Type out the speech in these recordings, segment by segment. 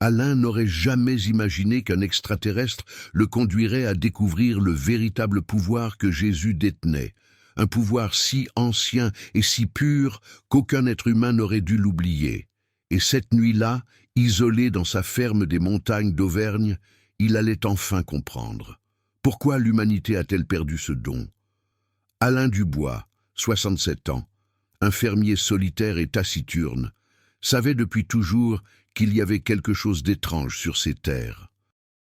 Alain n'aurait jamais imaginé qu'un extraterrestre le conduirait à découvrir le véritable pouvoir que Jésus détenait, un pouvoir si ancien et si pur qu'aucun être humain n'aurait dû l'oublier. Et cette nuit-là, isolé dans sa ferme des montagnes d'Auvergne, il allait enfin comprendre. Pourquoi l'humanité a-t-elle perdu ce don? Alain Dubois, 67 ans, un fermier solitaire et taciturne, savait depuis toujours qu'il y avait quelque chose d'étrange sur ces terres.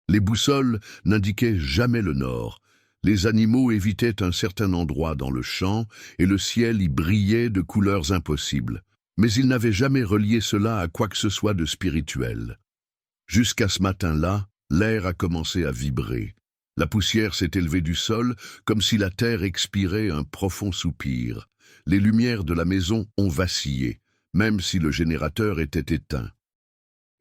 Les boussoles n'indiquaient jamais le nord, les animaux évitaient un certain endroit dans le champ et le ciel y brillait de couleurs impossibles. Mais il n'avait jamais relié cela à quoi que ce soit de spirituel. Jusqu'à ce matin-là, l'air a commencé à vibrer. La poussière s'est élevée du sol comme si la terre expirait un profond soupir. Les lumières de la maison ont vacillé, même si le générateur était éteint.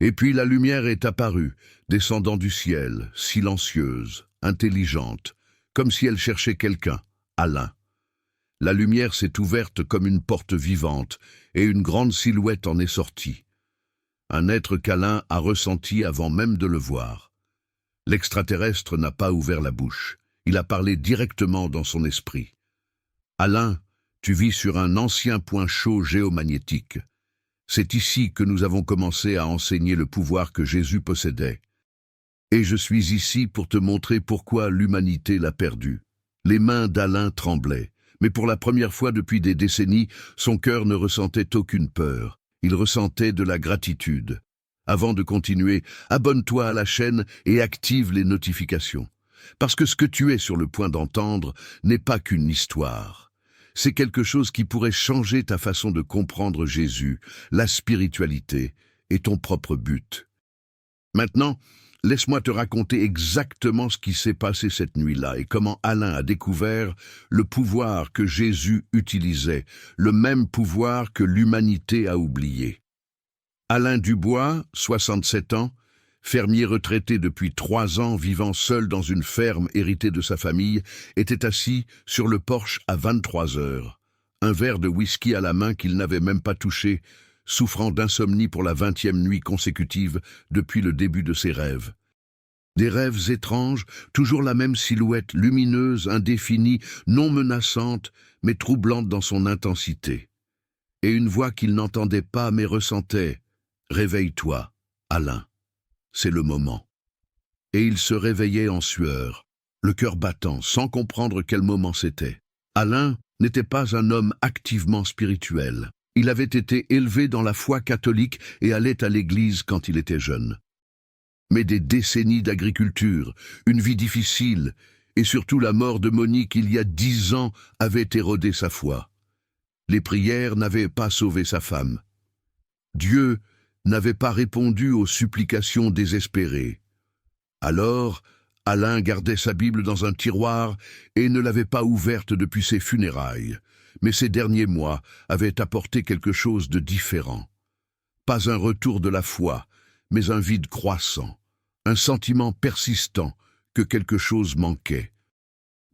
Et puis la lumière est apparue, descendant du ciel, silencieuse, intelligente, comme si elle cherchait quelqu'un, Alain. La lumière s'est ouverte comme une porte vivante, et une grande silhouette en est sortie. Un être qu'Alain a ressenti avant même de le voir. L'extraterrestre n'a pas ouvert la bouche, il a parlé directement dans son esprit. Alain, tu vis sur un ancien point chaud géomagnétique. C'est ici que nous avons commencé à enseigner le pouvoir que Jésus possédait. Et je suis ici pour te montrer pourquoi l'humanité l'a perdu. Les mains d'Alain tremblaient, mais pour la première fois depuis des décennies, son cœur ne ressentait aucune peur. Il ressentait de la gratitude. Avant de continuer, abonne-toi à la chaîne et active les notifications. Parce que ce que tu es sur le point d'entendre n'est pas qu'une histoire. C'est quelque chose qui pourrait changer ta façon de comprendre Jésus, la spiritualité et ton propre but. Maintenant, laisse-moi te raconter exactement ce qui s'est passé cette nuit-là et comment Alain a découvert le pouvoir que Jésus utilisait, le même pouvoir que l'humanité a oublié. Alain Dubois, 67 ans, fermier retraité depuis 3 ans, vivant seul dans une ferme héritée de sa famille, était assis sur le porche à 23 heures, un verre de whisky à la main qu'il n'avait même pas touché, souffrant d'insomnie pour la 20e nuit consécutive depuis le début de ses rêves. Des rêves étranges, toujours la même silhouette lumineuse, indéfinie, non menaçante, mais troublante dans son intensité. Et une voix qu'il n'entendait pas mais ressentait. « Réveille-toi, Alain, c'est le moment. » Et il se réveillait en sueur, le cœur battant, sans comprendre quel moment c'était. Alain n'était pas un homme activement spirituel. Il avait été élevé dans la foi catholique et allait à l'église quand il était jeune. Mais des décennies d'agriculture, une vie difficile, et surtout la mort de Monique il y a 10 ans avaient érodé sa foi. Les prières n'avaient pas sauvé sa femme. Dieu n'avait pas répondu aux supplications désespérées. Alors, Alain gardait sa Bible dans un tiroir et ne l'avait pas ouverte depuis ses funérailles. Mais ces derniers mois avaient apporté quelque chose de différent. Pas un retour de la foi, mais un vide croissant, un sentiment persistant que quelque chose manquait.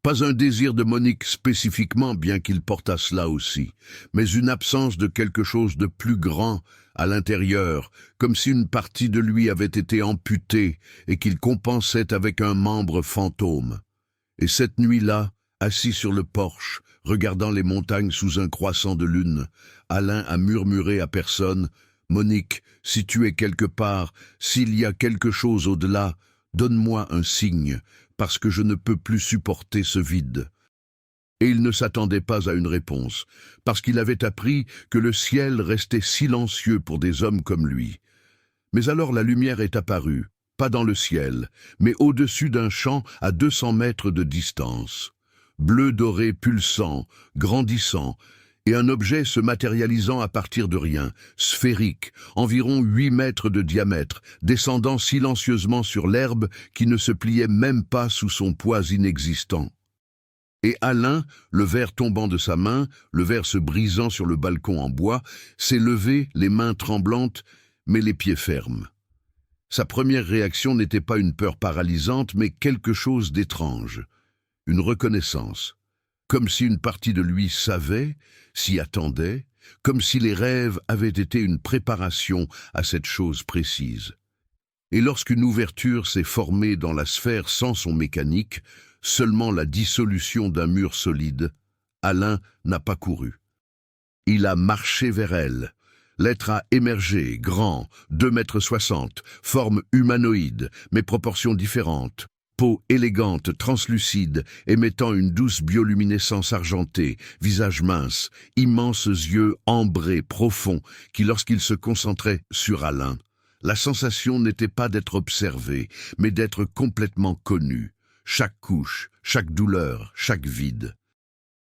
Pas un désir de Monique spécifiquement, bien qu'il portât cela aussi, mais une absence de quelque chose de plus grand à l'intérieur, comme si une partie de lui avait été amputée et qu'il compensait avec un membre fantôme. Et cette nuit-là, assis sur le porche, regardant les montagnes sous un croissant de lune, Alain a murmuré à personne « Monique, si tu es quelque part, s'il y a quelque chose au-delà, donne-moi un signe, parce que je ne peux plus supporter ce vide. » Et il ne s'attendait pas à une réponse, parce qu'il avait appris que le ciel restait silencieux pour des hommes comme lui. Mais alors la lumière est apparue, pas dans le ciel, mais au-dessus d'un champ à 200 mètres de distance. Bleu doré pulsant, grandissant, et un objet se matérialisant à partir de rien, sphérique, environ 8 mètres de diamètre, descendant silencieusement sur l'herbe qui ne se pliait même pas sous son poids inexistant. Et Alain, le verre tombant de sa main, le verre se brisant sur le balcon en bois, s'est levé, les mains tremblantes, mais les pieds fermes. Sa première réaction n'était pas une peur paralysante, mais quelque chose d'étrange, une reconnaissance. Comme si une partie de lui savait, s'y attendait, comme si les rêves avaient été une préparation à cette chose précise. Et lorsqu'une ouverture s'est formée dans la sphère sans son mécanique, seulement la dissolution d'un mur solide, Alain n'a pas couru. Il a marché vers elle. L'être a émergé, grand, 2,60 m, forme humanoïde, mais proportions différentes. Peau élégante, translucide, émettant une douce bioluminescence argentée, visage mince, immenses yeux ambrés, profonds, qui lorsqu'ils se concentraient sur Alain, la sensation n'était pas d'être observé, mais d'être complètement connu. Chaque couche, chaque douleur, chaque vide.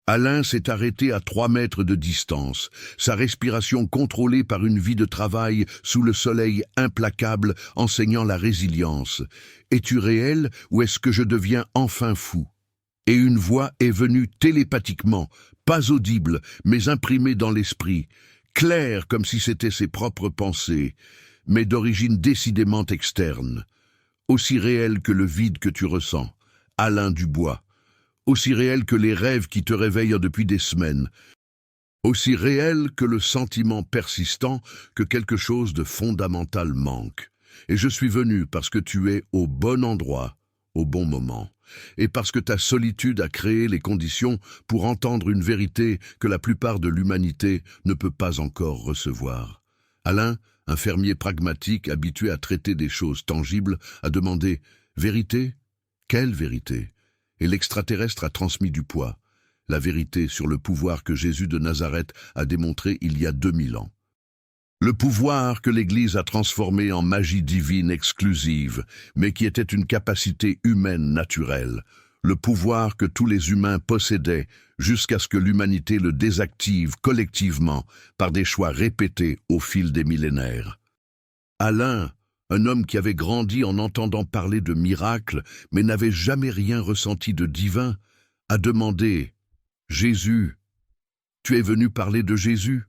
Alain s'est arrêté à 3 mètres de distance, sa respiration contrôlée par une vie de travail sous le soleil implacable enseignant la résilience. Es-tu réel ou est-ce que je deviens enfin fou? Et une voix est venue télépathiquement, pas audible, mais imprimée dans l'esprit, claire comme si c'était ses propres pensées, mais d'origine décidément externe. Aussi réelle que le vide que tu ressens, Alain Dubois. Aussi réel que les rêves qui te réveillent depuis des semaines, aussi réel que le sentiment persistant que quelque chose de fondamental manque. Et je suis venu parce que tu es au bon endroit, au bon moment, et parce que ta solitude a créé les conditions pour entendre une vérité que la plupart de l'humanité ne peut pas encore recevoir. Alain, un fermier pragmatique habitué à traiter des choses tangibles, a demandé « Vérité ? Quelle vérité ?» Et l'extraterrestre a transmis du poids, la vérité sur le pouvoir que Jésus de Nazareth a démontré il y a 2000 ans. Le pouvoir que l'Église a transformé en magie divine exclusive, mais qui était une capacité humaine naturelle. Le pouvoir que tous les humains possédaient jusqu'à ce que l'humanité le désactive collectivement par des choix répétés au fil des millénaires. Alain, un homme qui avait grandi en entendant parler de miracles, mais n'avait jamais rien ressenti de divin, a demandé « Jésus, tu es venu parler de Jésus ?»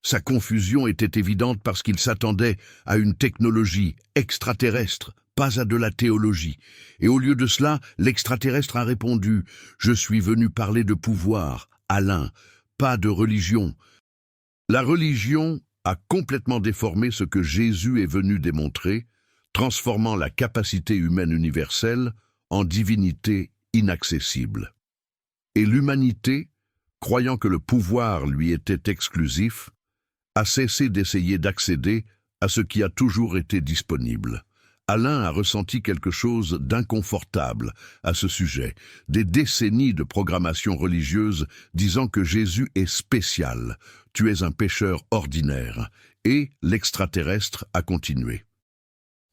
Sa confusion était évidente parce qu'il s'attendait à une technologie extraterrestre, pas à de la théologie. Et au lieu de cela, l'extraterrestre a répondu « Je suis venu parler de pouvoir, Alain, pas de religion. » La religion a complètement déformé ce que Jésus est venu démontrer, transformant la capacité humaine universelle en divinité inaccessible. Et l'humanité, croyant que le pouvoir lui était exclusif, a cessé d'essayer d'accéder à ce qui a toujours été disponible. Alain a ressenti quelque chose d'inconfortable à ce sujet, des décennies de programmation religieuse disant que Jésus est spécial, tu es un pécheur ordinaire, et l'extraterrestre a continué.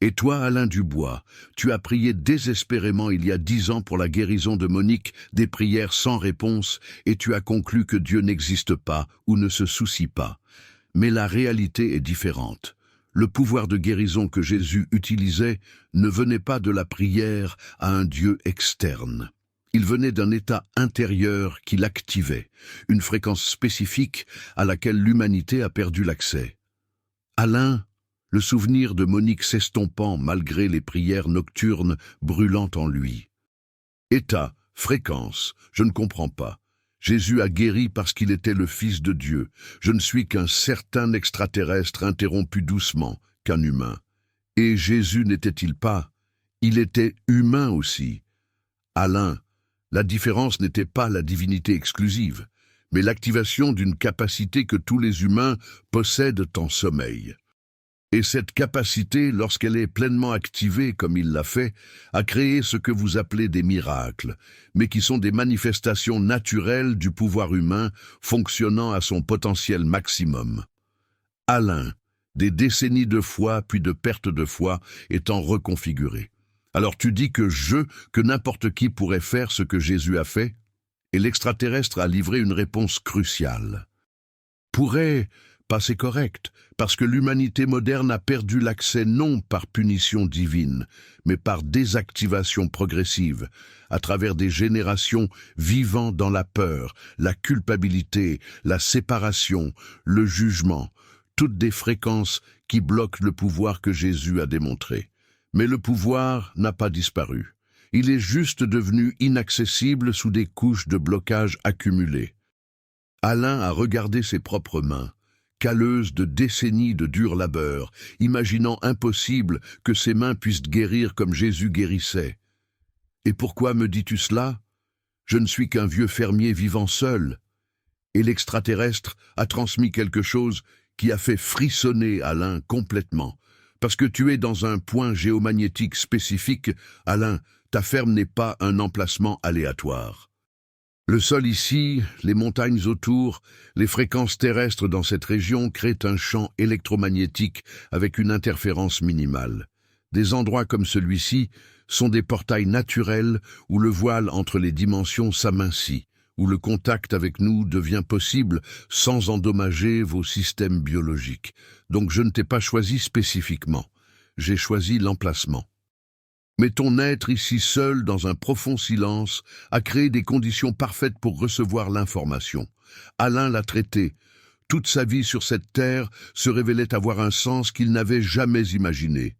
Et toi, Alain Dubois, tu as prié désespérément il y a 10 ans pour la guérison de Monique, des prières sans réponse, et tu as conclu que Dieu n'existe pas ou ne se soucie pas. Mais la réalité est différente. Le pouvoir de guérison que Jésus utilisait ne venait pas de la prière à un Dieu externe. Il venait d'un état intérieur qui l'activait, une fréquence spécifique à laquelle l'humanité a perdu l'accès. Alain, le souvenir de Monique s'estompant malgré les prières nocturnes brûlant en lui. État, fréquence, je ne comprends pas. Jésus a guéri parce qu'il était le Fils de Dieu. Je ne suis qu'un certain extraterrestre interrompu doucement, qu'un humain. Et Jésus n'était-il pas? Il était humain aussi. Alain, la différence n'était pas la divinité exclusive, mais l'activation d'une capacité que tous les humains possèdent en sommeil. Et cette capacité, lorsqu'elle est pleinement activée comme il l'a fait, a créé ce que vous appelez des miracles, mais qui sont des manifestations naturelles du pouvoir humain fonctionnant à son potentiel maximum. Alain, des décennies de foi puis de perte de foi étant reconfigurées. Alors tu dis que n'importe qui pourrait faire ce que Jésus a fait? Et l'extraterrestre a livré une réponse cruciale. Pourrait... c'est correct, parce que l'humanité moderne a perdu l'accès non par punition divine, mais par désactivation progressive, à travers des générations vivant dans la peur, la culpabilité, la séparation, le jugement, toutes des fréquences qui bloquent le pouvoir que Jésus a démontré. Mais le pouvoir n'a pas disparu. Il est juste devenu inaccessible sous des couches de blocage accumulées. Alain a regardé ses propres mains, calleuse de décennies de dur labeur, imaginant impossible que ses mains puissent guérir comme Jésus guérissait. Et pourquoi me dis-tu cela? Je ne suis qu'un vieux fermier vivant seul. Et l'extraterrestre a transmis quelque chose qui a fait frissonner Alain complètement. Parce que tu es dans un point géomagnétique spécifique, Alain, ta ferme n'est pas un emplacement aléatoire. Le sol ici, les montagnes autour, les fréquences terrestres dans cette région créent un champ électromagnétique avec une interférence minimale. Des endroits comme celui-ci sont des portails naturels où le voile entre les dimensions s'amincit, où le contact avec nous devient possible sans endommager vos systèmes biologiques. Donc je ne t'ai pas choisi spécifiquement, j'ai choisi l'emplacement. Mais ton être ici seul, dans un profond silence, a créé des conditions parfaites pour recevoir l'information. Alain l'a traité. Toute sa vie sur cette terre se révélait avoir un sens qu'il n'avait jamais imaginé.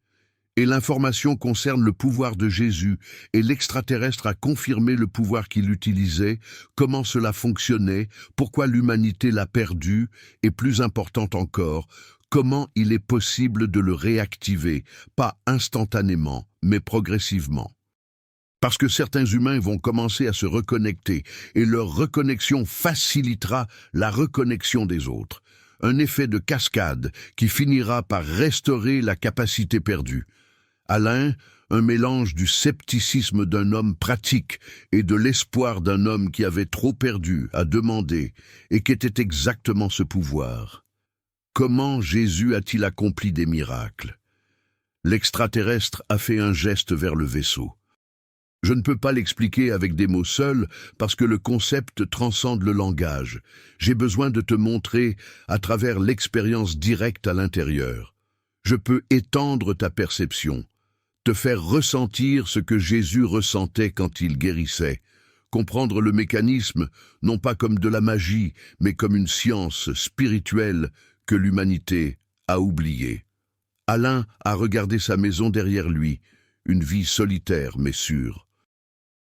Et l'information concerne le pouvoir de Jésus, et l'extraterrestre a confirmé le pouvoir qu'il utilisait, comment cela fonctionnait, pourquoi l'humanité l'a perdu, et plus important encore, comment il est possible de le réactiver, pas instantanément, mais progressivement. Parce que certains humains vont commencer à se reconnecter, et leur reconnexion facilitera la reconnexion des autres. Un effet de cascade qui finira par restaurer la capacité perdue. Alain, un mélange du scepticisme d'un homme pratique et de l'espoir d'un homme qui avait trop perdu, a demandé, et qu'était exactement ce pouvoir. Comment Jésus a-t-il accompli des miracles? L'extraterrestre a fait un geste vers le vaisseau. Je ne peux pas l'expliquer avec des mots seuls parce que le concept transcende le langage. J'ai besoin de te montrer à travers l'expérience directe à l'intérieur. Je peux étendre ta perception, te faire ressentir ce que Jésus ressentait quand il guérissait, comprendre le mécanisme non pas comme de la magie, mais comme une science spirituelle que l'humanité a oubliée. Alain a regardé sa maison derrière lui, une vie solitaire mais sûre.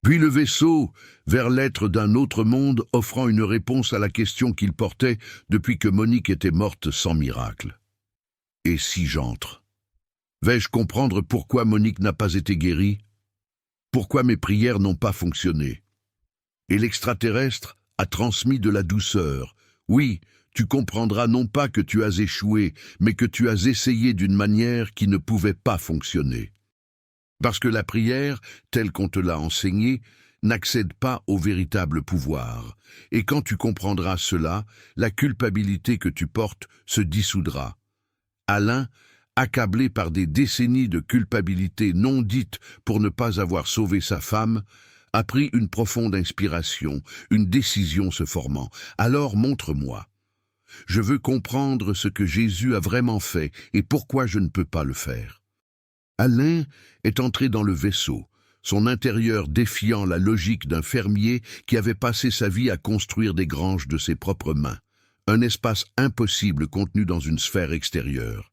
Puis le vaisseau, vers l'être d'un autre monde, offrant une réponse à la question qu'il portait depuis que Monique était morte sans miracle. Et si j'entre? Vais-je comprendre pourquoi Monique n'a pas été guérie? Pourquoi mes prières n'ont pas fonctionné? Et l'extraterrestre a transmis de la douceur. Oui, tu comprendras non pas que tu as échoué, mais que tu as essayé d'une manière qui ne pouvait pas fonctionner. Parce que la prière, telle qu'on te l'a enseignée, n'accède pas au véritable pouvoir. Et quand tu comprendras cela, la culpabilité que tu portes se dissoudra. Alain, accablé par des décennies de culpabilité non dite pour ne pas avoir sauvé sa femme, a pris une profonde inspiration, une décision se formant. Alors montre-moi. Je veux comprendre ce que Jésus a vraiment fait et pourquoi je ne peux pas le faire. Alain est entré dans le vaisseau, son intérieur défiant la logique d'un fermier qui avait passé sa vie à construire des granges de ses propres mains. Un espace impossible contenu dans une sphère extérieure.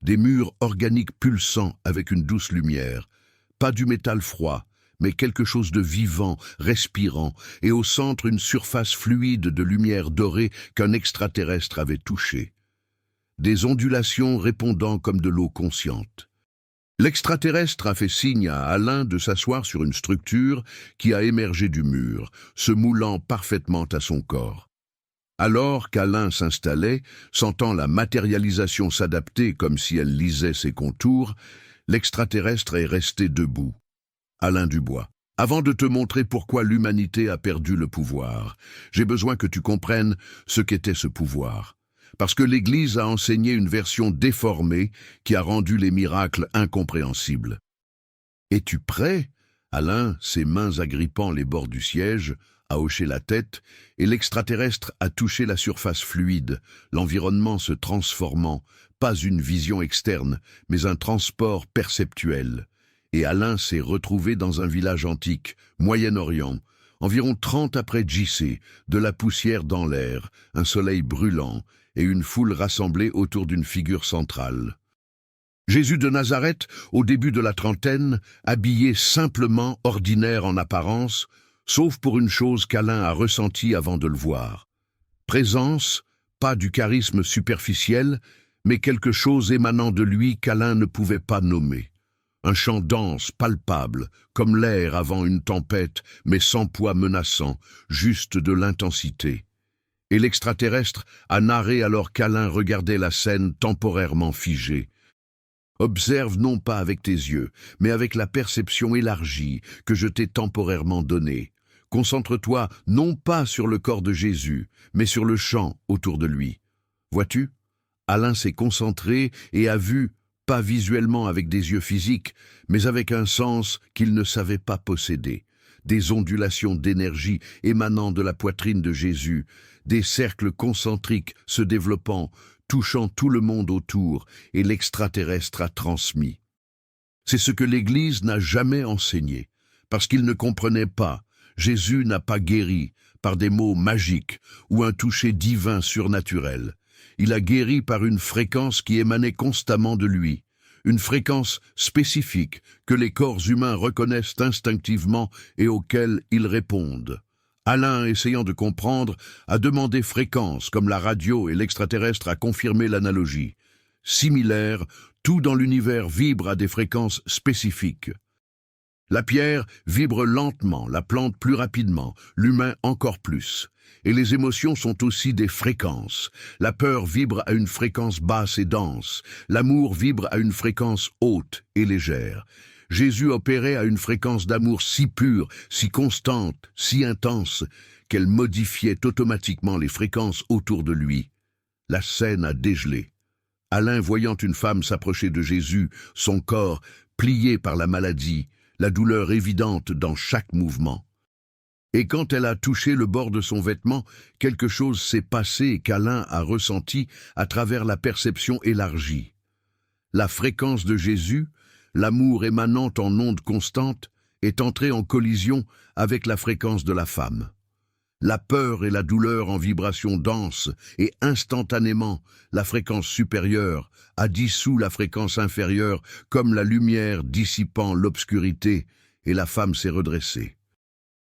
Des murs organiques pulsants avec une douce lumière. Pas du métal froid, mais quelque chose de vivant, respirant, et au centre une surface fluide de lumière dorée qu'un extraterrestre avait touchée. Des ondulations répondant comme de l'eau consciente. L'extraterrestre a fait signe à Alain de s'asseoir sur une structure qui a émergé du mur, se moulant parfaitement à son corps. Alors qu'Alain s'installait, sentant la matérialisation s'adapter comme si elle lisait ses contours, l'extraterrestre est resté debout. Alain Dubois, avant de te montrer pourquoi l'humanité a perdu le pouvoir, j'ai besoin que tu comprennes ce qu'était ce pouvoir. Parce que l'Église a enseigné une version déformée qui a rendu les miracles incompréhensibles. Es-tu prêt? Alain, ses mains agrippant les bords du siège, a hoché la tête, et l'extraterrestre a touché la surface fluide, l'environnement se transformant, pas une vision externe, mais un transport perceptuel. Et Alain s'est retrouvé dans un village antique, Moyen-Orient, environ 30 après JC, de la poussière dans l'air, un soleil brûlant, et une foule rassemblée autour d'une figure centrale. Jésus de Nazareth, au début de la trentaine, habillé simplement, ordinaire en apparence, sauf pour une chose qu'Alain a ressentie avant de le voir. Présence, Pas du charisme superficiel, mais quelque chose émanant de lui qu'Alain ne pouvait pas nommer. Un chant dense, palpable, comme l'air avant une tempête, mais sans poids menaçant, juste de l'intensité. Et l'extraterrestre a narré alors qu'Alain regardait la scène temporairement figée. Observe non pas avec tes yeux, mais avec la perception élargie que je t'ai temporairement donnée. Concentre-toi non pas sur le corps de Jésus, mais sur le champ autour de lui. Vois-tu? Alain s'est concentré et a vu, pas visuellement avec des yeux physiques, mais avec un sens qu'il ne savait pas posséder. Des ondulations d'énergie émanant de la poitrine de Jésus, des cercles concentriques se développant, touchant tout le monde autour, et l'extraterrestre a transmis. C'est ce que l'Église n'a jamais enseigné, parce qu'il ne comprenait pas. Jésus n'a pas guéri par des mots magiques ou un toucher divin surnaturel. Il a guéri par une fréquence qui émanait constamment de lui, une fréquence spécifique que les corps humains reconnaissent instinctivement et auxquels ils répondent. Alain, essayant de comprendre, a demandé fréquence, comme la radio, et l'extraterrestre a confirmé l'analogie. Similaire, tout dans l'univers vibre à des fréquences spécifiques. La pierre vibre lentement, la plante plus rapidement, l'humain encore plus. Et les émotions sont aussi des fréquences. La peur vibre à une fréquence basse et dense. L'amour vibre à une fréquence haute et légère. Jésus opérait à une fréquence d'amour si pure, si constante, si intense, qu'elle modifiait automatiquement les fréquences autour de lui. La scène a dégelé. Alain, voyant une femme s'approcher de Jésus, son corps plié par la maladie, la douleur évidente dans chaque mouvement. Et quand elle a touché le bord de son vêtement, quelque chose s'est passé qu'Alain a ressenti à travers la perception élargie. La fréquence de Jésus, l'amour émanant en ondes constantes, est entrée en collision avec la fréquence de la femme. La peur et la douleur en vibration dense et instantanément, la fréquence supérieure a dissous la fréquence inférieure comme la lumière dissipant l'obscurité, et la femme s'est redressée.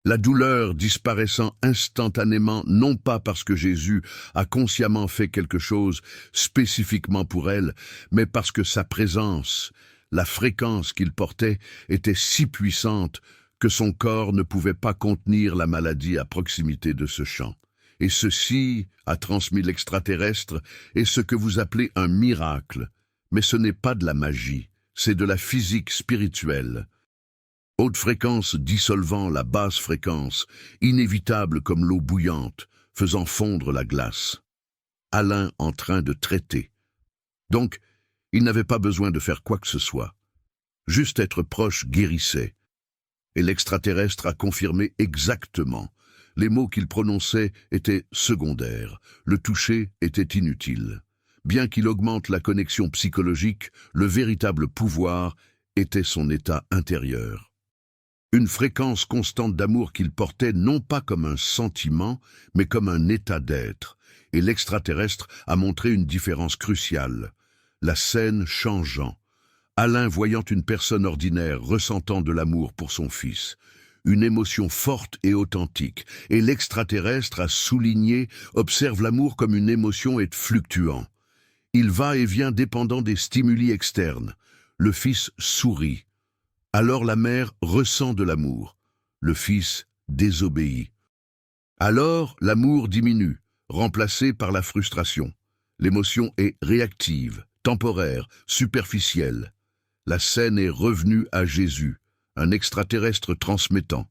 La douleur disparaissant instantanément, non pas parce que Jésus a consciemment fait quelque chose spécifiquement pour elle, mais parce que sa présence, la fréquence qu'il portait, était si puissante que son corps ne pouvait pas contenir la maladie à proximité de ce champ. Et ceci, a transmis l'extraterrestre, est ce que vous appelez un miracle. Mais ce n'est pas de la magie, c'est de la physique spirituelle. Haute fréquence dissolvant la basse fréquence, inévitable comme l'eau bouillante, faisant fondre la glace. Alain en train de traiter. Donc, il n'avait pas besoin de faire quoi que ce soit. Juste être proche guérissait. Et l'extraterrestre a confirmé exactement. Les mots qu'il prononçait étaient secondaires, le toucher était inutile. Bien qu'il augmente la connexion psychologique, le véritable pouvoir était son état intérieur. Une fréquence constante d'amour qu'il portait non pas comme un sentiment, mais comme un état d'être. Et l'extraterrestre a montré une différence cruciale. La scène changeant. Alain voyant une personne ordinaire ressentant de l'amour pour son fils, une émotion forte et authentique, et l'extraterrestre a souligné, observe l'amour comme une émotion est fluctuant. Il va et vient dépendant des stimuli externes. Le fils sourit. Alors la mère ressent de l'amour. Le fils désobéit. Alors l'amour diminue, remplacé par la frustration. L'émotion est réactive, temporaire, superficielle. La scène est revenue à Jésus, un extraterrestre transmettant.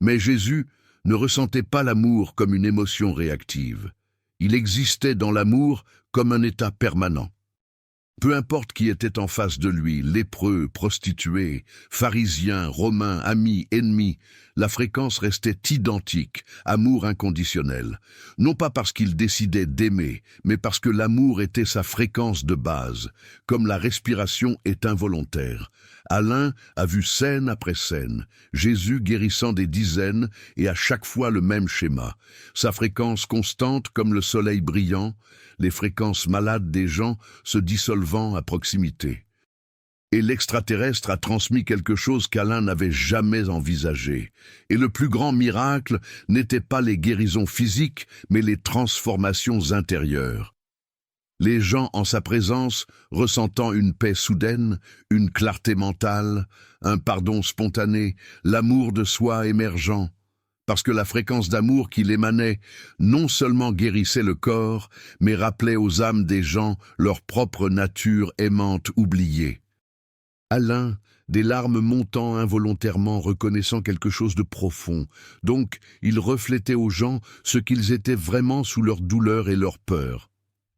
Mais Jésus ne ressentait pas l'amour comme une émotion réactive. Il existait dans l'amour comme un état permanent. Peu importe qui était en face de lui, lépreux, prostitué, pharisien, romain, ami, ennemi, la fréquence restait identique, amour inconditionnel. Non pas parce qu'il décidait d'aimer, mais parce que l'amour était sa fréquence de base, comme la respiration est involontaire. Alain a vu scène après scène, Jésus guérissant des dizaines et à chaque fois le même schéma. Sa fréquence constante comme le soleil brillant, les fréquences malades des gens se dissolvant à proximité. Et l'extraterrestre a transmis quelque chose qu'Alain n'avait jamais envisagé. Et le plus grand miracle n'était pas les guérisons physiques, mais les transformations intérieures. Les gens en sa présence, ressentant une paix soudaine, une clarté mentale, un pardon spontané, l'amour de soi émergent, parce que la fréquence d'amour qu'il émanait non seulement guérissait le corps, mais rappelait aux âmes des gens leur propre nature aimante oubliée. Alain, des larmes montant involontairement, reconnaissant quelque chose de profond. Donc, il reflétait aux gens ce qu'ils étaient vraiment sous leur douleur et leur peur.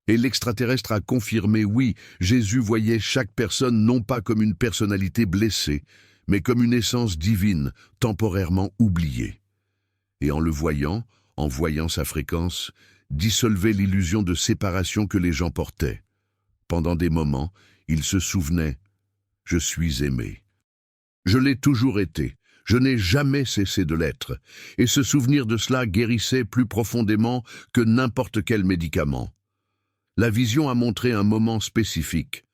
Et l'extraterrestre a confirmé, oui, Jésus voyait chaque personne non pas comme une personnalité blessée, mais comme une essence divine, temporairement oubliée. Et en le voyant, en voyant sa fréquence, dissolvait l'illusion de séparation que les gens portaient. Pendant des moments, il se souvenait: je suis aimé. Je l'ai toujours été, je n'ai jamais cessé de l'être, et ce souvenir de cela guérissait plus profondément que n'importe quel médicament. La vision a montré un moment spécifique.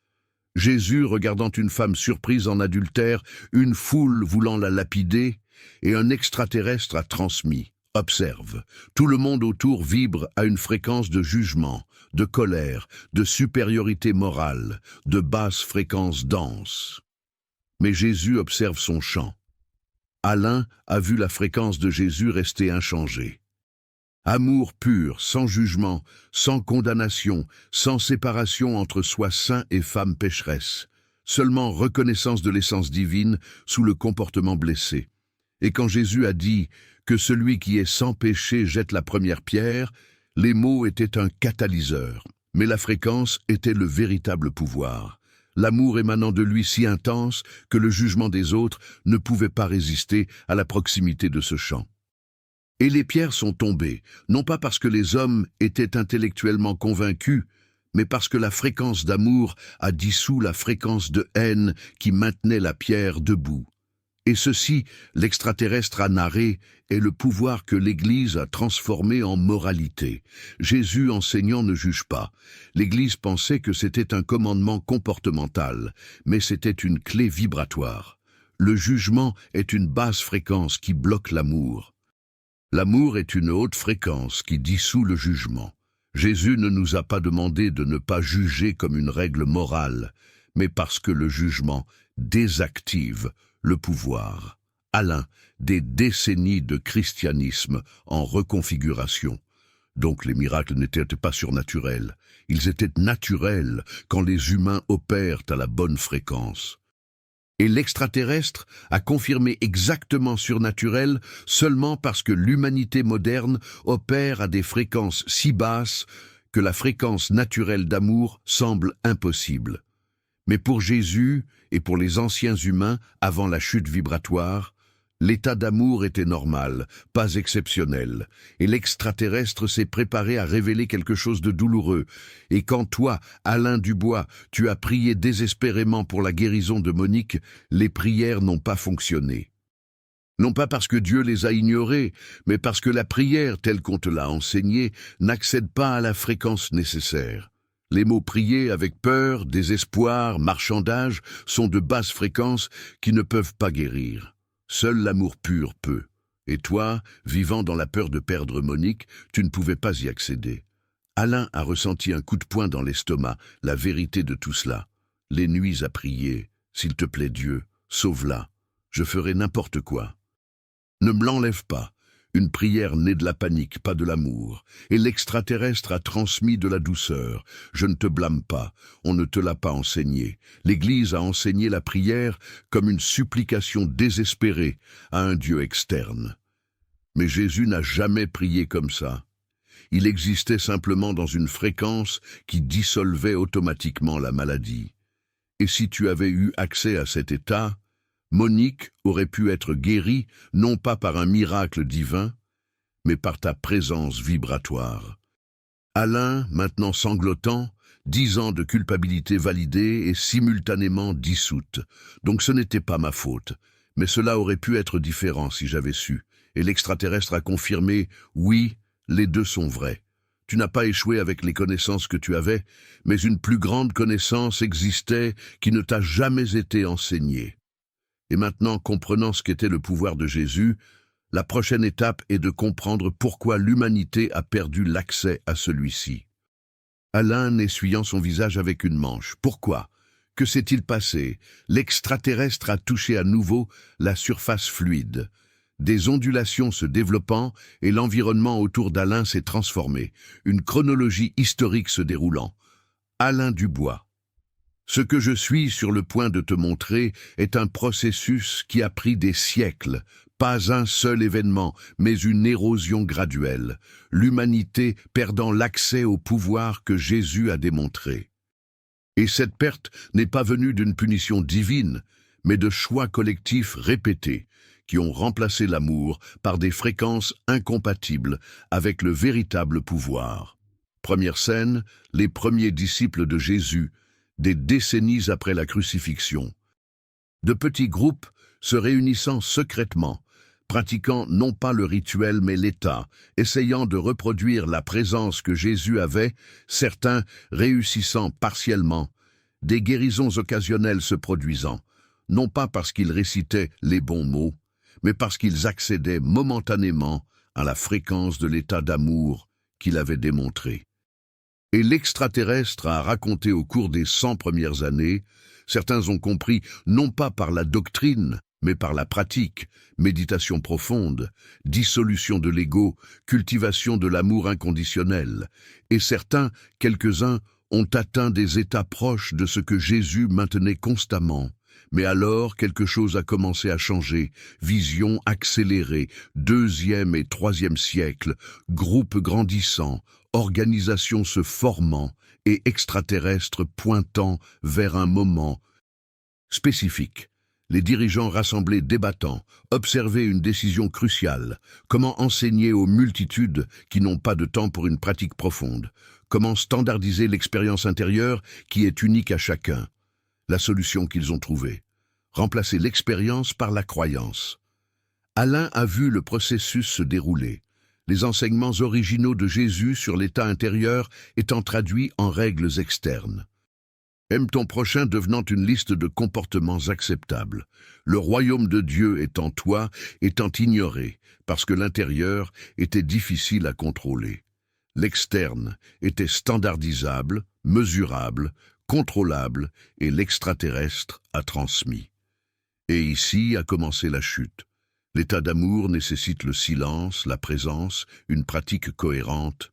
Jésus regardant une femme surprise en adultère, une foule voulant la lapider, et un extraterrestre a transmis. Observe, tout le monde autour vibre à une fréquence de jugement, de colère, de supériorité morale, de basse fréquence dense. Mais Jésus observe son chant. Alain a vu la fréquence de Jésus rester inchangée. Amour pur, sans jugement, sans condamnation, sans séparation entre soi saint et femme pécheresse. Seulement reconnaissance de l'essence divine sous le comportement blessé. Et quand Jésus a dit que celui qui est sans péché jette la première pierre, les mots étaient un catalyseur, mais la fréquence était le véritable pouvoir. L'amour émanant de lui si intense que le jugement des autres ne pouvait pas résister à la proximité de ce chant. Et les pierres sont tombées, non pas parce que les hommes étaient intellectuellement convaincus, mais parce que la fréquence d'amour a dissous la fréquence de haine qui maintenait la pierre debout. Et ceci, l'extraterrestre a narré, est le pouvoir que l'Église a transformé en moralité. Jésus enseignant ne juge pas. L'Église pensait que c'était un commandement comportemental, mais c'était une clé vibratoire. Le jugement est une basse fréquence qui bloque l'amour. L'amour est une haute fréquence qui dissout le jugement. Jésus ne nous a pas demandé de ne pas juger comme une règle morale, mais parce que le jugement désactive le pouvoir. Alain, des décennies de christianisme en reconfiguration. Donc les miracles n'étaient pas surnaturels. Ils étaient naturels quand les humains opèrent à la bonne fréquence. Et l'extraterrestre a confirmé exactement surnaturel seulement parce que l'humanité moderne opère à des fréquences si basses que la fréquence naturelle d'amour semble impossible. Mais pour Jésus et pour les anciens humains avant la chute vibratoire, l'état d'amour était normal, pas exceptionnel, et l'extraterrestre s'est préparé à révéler quelque chose de douloureux. Et quand toi, Alain Dubois, tu as prié désespérément pour la guérison de Monique, les prières n'ont pas fonctionné. Non pas parce que Dieu les a ignorées, mais parce que la prière, telle qu'on te l'a enseignée, n'accède pas à la fréquence nécessaire. Les mots priés avec peur, désespoir, marchandage sont de basses fréquences qui ne peuvent pas guérir. Seul l'amour pur peut. Et toi, vivant dans la peur de perdre Monique, tu ne pouvais pas y accéder. Alain a ressenti un coup de poing dans l'estomac, la vérité de tout cela. Les nuits à prier, s'il te plaît Dieu, sauve-la. Je ferai n'importe quoi. Ne me l'enlève pas. Une prière née de la panique, pas de l'amour. Et l'extraterrestre a transmis de la douceur. Je ne te blâme pas, on ne te l'a pas enseigné. L'Église a enseigné la prière comme une supplication désespérée à un Dieu externe. Mais Jésus n'a jamais prié comme ça. Il existait simplement dans une fréquence qui dissolvait automatiquement la maladie. Et si tu avais eu accès à cet état, Monique aurait pu être guérie non pas par un miracle divin, mais par ta présence vibratoire. Alain, maintenant sanglotant, 10 ans de culpabilité validée et simultanément dissoute. Donc ce n'était pas ma faute, mais cela aurait pu être différent si j'avais su. Et l'extraterrestre a confirmé, oui, les deux sont vrais. Tu n'as pas échoué avec les connaissances que tu avais, mais une plus grande connaissance existait qui ne t'a jamais été enseignée. Et maintenant, comprenant ce qu'était le pouvoir de Jésus, la prochaine étape est de comprendre pourquoi l'humanité a perdu l'accès à celui-ci. Alain essuyant son visage avec une manche. Pourquoi? Que s'est-il passé? L'extraterrestre a touché à nouveau la surface fluide. Des ondulations se développant et l'environnement autour d'Alain s'est transformé, une chronologie historique se déroulant. Alain Dubois. Ce que je suis sur le point de te montrer est un processus qui a pris des siècles, pas un seul événement, mais une érosion graduelle, l'humanité perdant l'accès au pouvoir que Jésus a démontré. Et cette perte n'est pas venue d'une punition divine, mais de choix collectifs répétés, qui ont remplacé l'amour par des fréquences incompatibles avec le véritable pouvoir. Première scène, les premiers disciples de Jésus, des décennies après la crucifixion. De petits groupes se réunissant secrètement, pratiquant non pas le rituel mais l'état, essayant de reproduire la présence que Jésus avait, certains réussissant partiellement, des guérisons occasionnelles se produisant, non pas parce qu'ils récitaient les bons mots, mais parce qu'ils accédaient momentanément à la fréquence de l'état d'amour qu'il avait démontré. Et l'extraterrestre a raconté au cours des 100 premières années, certains ont compris non pas par la doctrine, mais par la pratique, méditation profonde, dissolution de l'ego, cultivation de l'amour inconditionnel, et certains, quelques-uns, ont atteint des états proches de ce que Jésus maintenait constamment. Mais alors, quelque chose a commencé à changer, vision accélérée, 2e et 3e siècle, groupe grandissant, organisation se formant et extraterrestres pointant vers un moment spécifique. Les dirigeants rassemblés débattant, observaient une décision cruciale, comment enseigner aux multitudes qui n'ont pas de temps pour une pratique profonde, comment standardiser l'expérience intérieure qui est unique à chacun. La solution qu'ils ont trouvée: remplacer l'expérience par la croyance. Alain a vu le processus se dérouler, les enseignements originaux de Jésus sur l'état intérieur étant traduits en règles externes. Aime ton prochain devenant une liste de comportements acceptables, le royaume de Dieu étant toi, étant ignoré, parce que l'intérieur était difficile à contrôler. L'externe était standardisable, mesurable, contrôlable, et l'extraterrestre a transmis. Et ici a commencé la chute. L'état d'amour nécessite le silence, la présence, une pratique cohérente.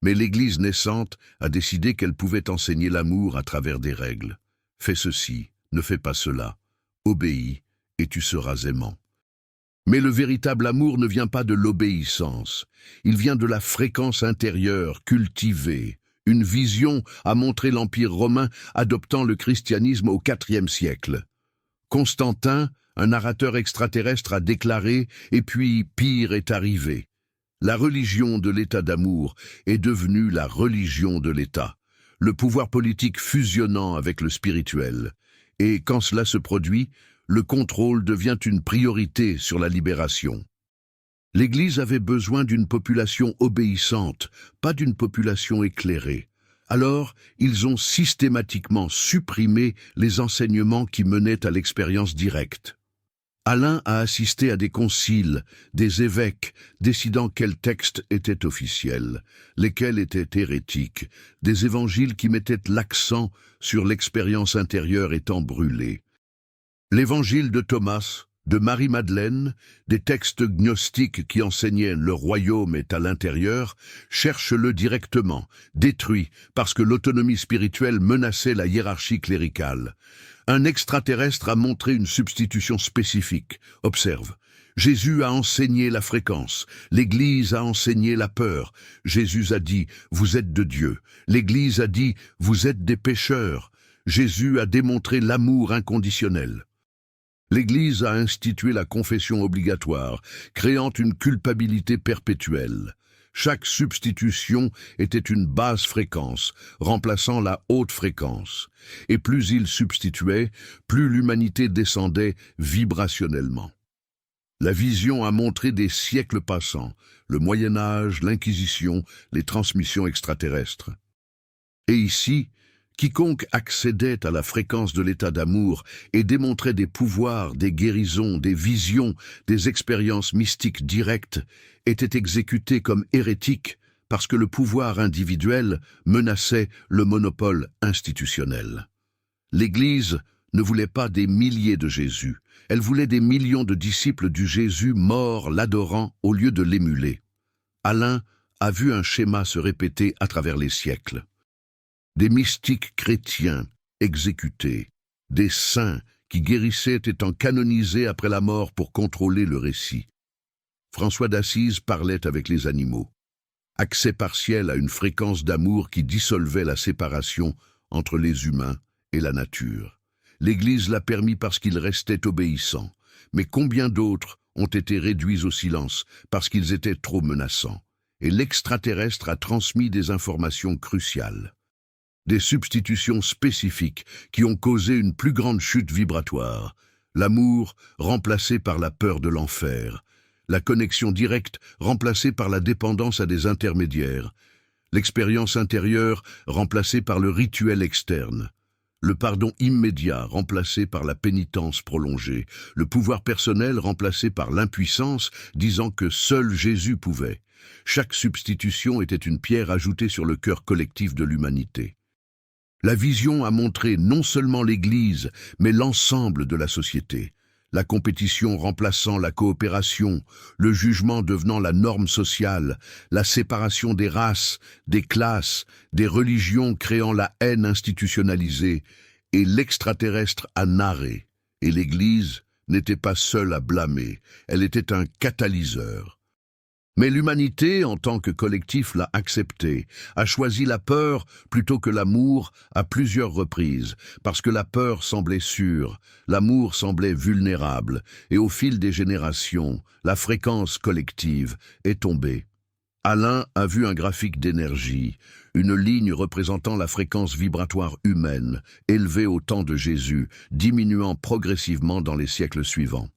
Mais l'Église naissante a décidé qu'elle pouvait enseigner l'amour à travers des règles. Fais ceci, ne fais pas cela. Obéis, et tu seras aimant. Mais le véritable amour ne vient pas de l'obéissance. Il vient de la fréquence intérieure, cultivée. Une vision a montré l'Empire romain adoptant le christianisme au IVe siècle. Constantin, un narrateur extraterrestre, a déclaré « Et puis pire est arrivé ». La religion de l'état d'amour est devenue la religion de l'état, le pouvoir politique fusionnant avec le spirituel. Et quand cela se produit, le contrôle devient une priorité sur la libération. L'Église avait besoin d'une population obéissante, pas d'une population éclairée. Alors, ils ont systématiquement supprimé les enseignements qui menaient à l'expérience directe. Alain a assisté à des conciles, des évêques, décidant quels textes étaient officiels, lesquels étaient hérétiques, des évangiles qui mettaient l'accent sur l'expérience intérieure étant brûlée. L'évangile de Thomas, de Marie-Madeleine, des textes gnostiques qui enseignaient le royaume est à l'intérieur, cherche-le directement, détruit, parce que l'autonomie spirituelle menaçait la hiérarchie cléricale. Un extraterrestre a montré une substitution spécifique. Observe. Jésus a enseigné la fréquence. L'Église a enseigné la peur. Jésus a dit « Vous êtes de Dieu ». L'Église a dit « Vous êtes des pécheurs ». Jésus a démontré l'amour inconditionnel. L'Église a institué la confession obligatoire, créant une culpabilité perpétuelle. Chaque substitution était une basse fréquence, remplaçant la haute fréquence. Et plus il substituait, plus l'humanité descendait vibrationnellement. La vision a montré des siècles passants, le Moyen-Âge, l'Inquisition, les transmissions extraterrestres. Et ici, quiconque accédait à la fréquence de l'état d'amour et démontrait des pouvoirs, des guérisons, des visions, des expériences mystiques directes, était exécuté comme hérétique parce que le pouvoir individuel menaçait le monopole institutionnel. L'Église ne voulait pas des milliers de Jésus, elle voulait des millions de disciples du Jésus mort l'adorant au lieu de l'émuler. Alain a vu un schéma se répéter à travers les siècles. Des mystiques chrétiens exécutés, des saints qui guérissaient étant canonisés après la mort pour contrôler le récit. François d'Assise parlait avec les animaux. Accès partiel à une fréquence d'amour qui dissolvait la séparation entre les humains et la nature. L'Église l'a permis parce qu'il restait obéissant, mais combien d'autres ont été réduits au silence parce qu'ils étaient trop menaçants. Et l'extraterrestre a transmis des informations cruciales. Des substitutions spécifiques qui ont causé une plus grande chute vibratoire. L'amour remplacé par la peur de l'enfer. La connexion directe remplacée par la dépendance à des intermédiaires. L'expérience intérieure remplacée par le rituel externe. Le pardon immédiat remplacé par la pénitence prolongée, le pouvoir personnel remplacé par l'impuissance, disant que seul Jésus pouvait. Chaque substitution était une pierre ajoutée sur le cœur collectif de l'humanité. La vision a montré non seulement l'Église, mais l'ensemble de la société. La compétition remplaçant la coopération, le jugement devenant la norme sociale, la séparation des races, des classes, des religions créant la haine institutionnalisée, et l'extraterrestre a narré. Et l'Église n'était pas seule à blâmer, elle était un catalyseur. Mais l'humanité, en tant que collectif, l'a accepté, a choisi la peur plutôt que l'amour à plusieurs reprises, parce que la peur semblait sûre, l'amour semblait vulnérable, et au fil des générations, la fréquence collective est tombée. Alain a vu un graphique d'énergie, une ligne représentant la fréquence vibratoire humaine, élevée au temps de Jésus, diminuant progressivement dans les siècles suivants.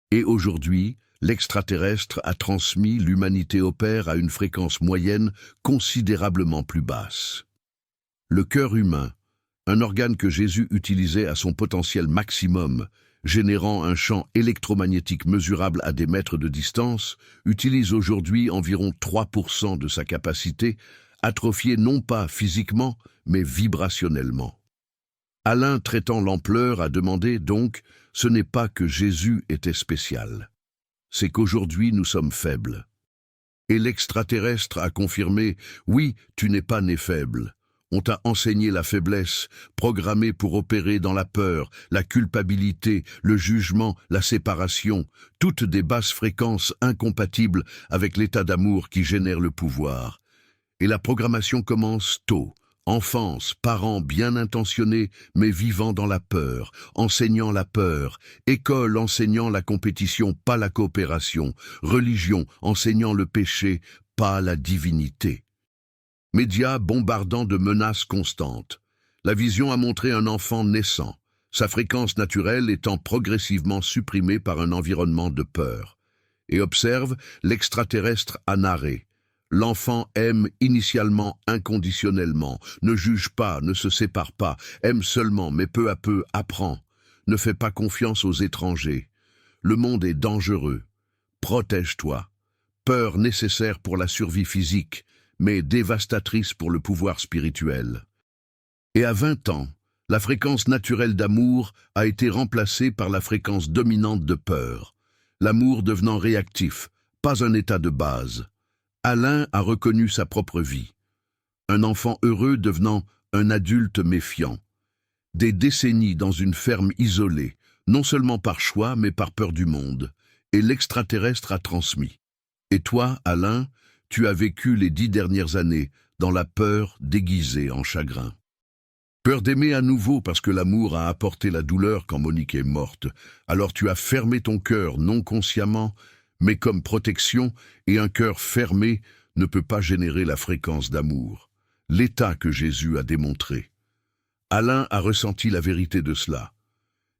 Et aujourd'hui, l'extraterrestre a transmis, l'humanité opère à une fréquence moyenne considérablement plus basse. Le cœur humain, un organe que Jésus utilisait à son potentiel maximum, générant un champ électromagnétique mesurable à des mètres de distance, utilise aujourd'hui environ 3% de sa capacité, atrophiée non pas physiquement, mais vibrationnellement. Alain, traitant l'ampleur, a demandé donc, ce n'est pas que Jésus était spécial. C'est qu'aujourd'hui nous sommes faibles. Et l'extraterrestre a confirmé, oui, tu n'es pas né faible. On t'a enseigné la faiblesse, programmée pour opérer dans la peur, la culpabilité, le jugement, la séparation, toutes des basses fréquences incompatibles avec l'état d'amour qui génère le pouvoir. Et la programmation commence tôt. Enfance, parents bien intentionnés, mais vivant dans la peur, enseignant la peur, école enseignant la compétition, pas la coopération, religion enseignant le péché, pas la divinité. Médias bombardant de menaces constantes. La vision a montré un enfant naissant, sa fréquence naturelle étant progressivement supprimée par un environnement de peur. Et observe l'extraterrestre à narrer. L'enfant aime initialement inconditionnellement, ne juge pas, ne se sépare pas, aime seulement mais peu à peu apprend, ne fait pas confiance aux étrangers. Le monde est dangereux. Protège-toi. Peur nécessaire pour la survie physique, mais dévastatrice pour le pouvoir spirituel. Et à 20 ans, la fréquence naturelle d'amour a été remplacée par la fréquence dominante de peur. L'amour devenant réactif, pas un état de base. Alain a reconnu sa propre vie. Un enfant heureux devenant un adulte méfiant. Des décennies dans une ferme isolée, non seulement par choix mais par peur du monde. Et l'extraterrestre a transmis. Et toi, Alain, tu as vécu les 10 dernières années dans la peur déguisée en chagrin. Peur d'aimer à nouveau parce que l'amour a apporté la douleur quand Monique est morte. Alors tu as fermé ton cœur non consciemment, mais comme protection, et un cœur fermé ne peut pas générer la fréquence d'amour. L'état que Jésus a démontré. Alain a ressenti la vérité de cela.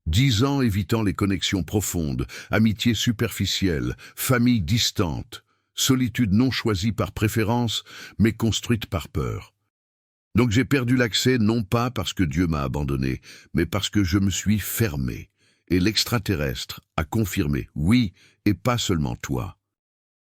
10 ans évitant les connexions profondes, amitié superficielle, famille distante, solitude non choisie par préférence, mais construite par peur. Donc j'ai perdu l'accès non pas parce que Dieu m'a abandonné, mais parce que je me suis fermé. Et l'extraterrestre a confirmé, oui, et pas seulement toi.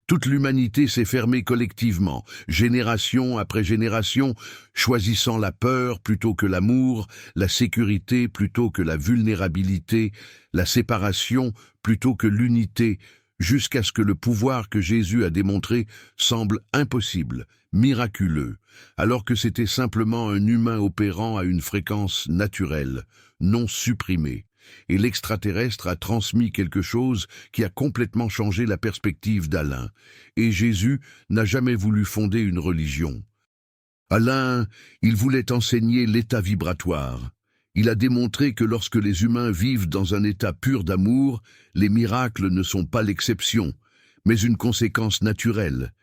Toute l'humanité s'est fermée collectivement, génération après génération, choisissant la peur plutôt que l'amour, la sécurité plutôt que la vulnérabilité, la séparation plutôt que l'unité, jusqu'à ce que le pouvoir que Jésus a démontré semble impossible, miraculeux, alors que c'était simplement un humain opérant à une fréquence naturelle, non supprimée. Et l'extraterrestre a transmis quelque chose qui a complètement changé la perspective d'Alain. Et Jésus n'a jamais voulu fonder une religion. Alain, il voulait enseigner l'état vibratoire. Il a démontré que lorsque les humains vivent dans un état pur d'amour, les miracles ne sont pas l'exception, mais une conséquence naturelle.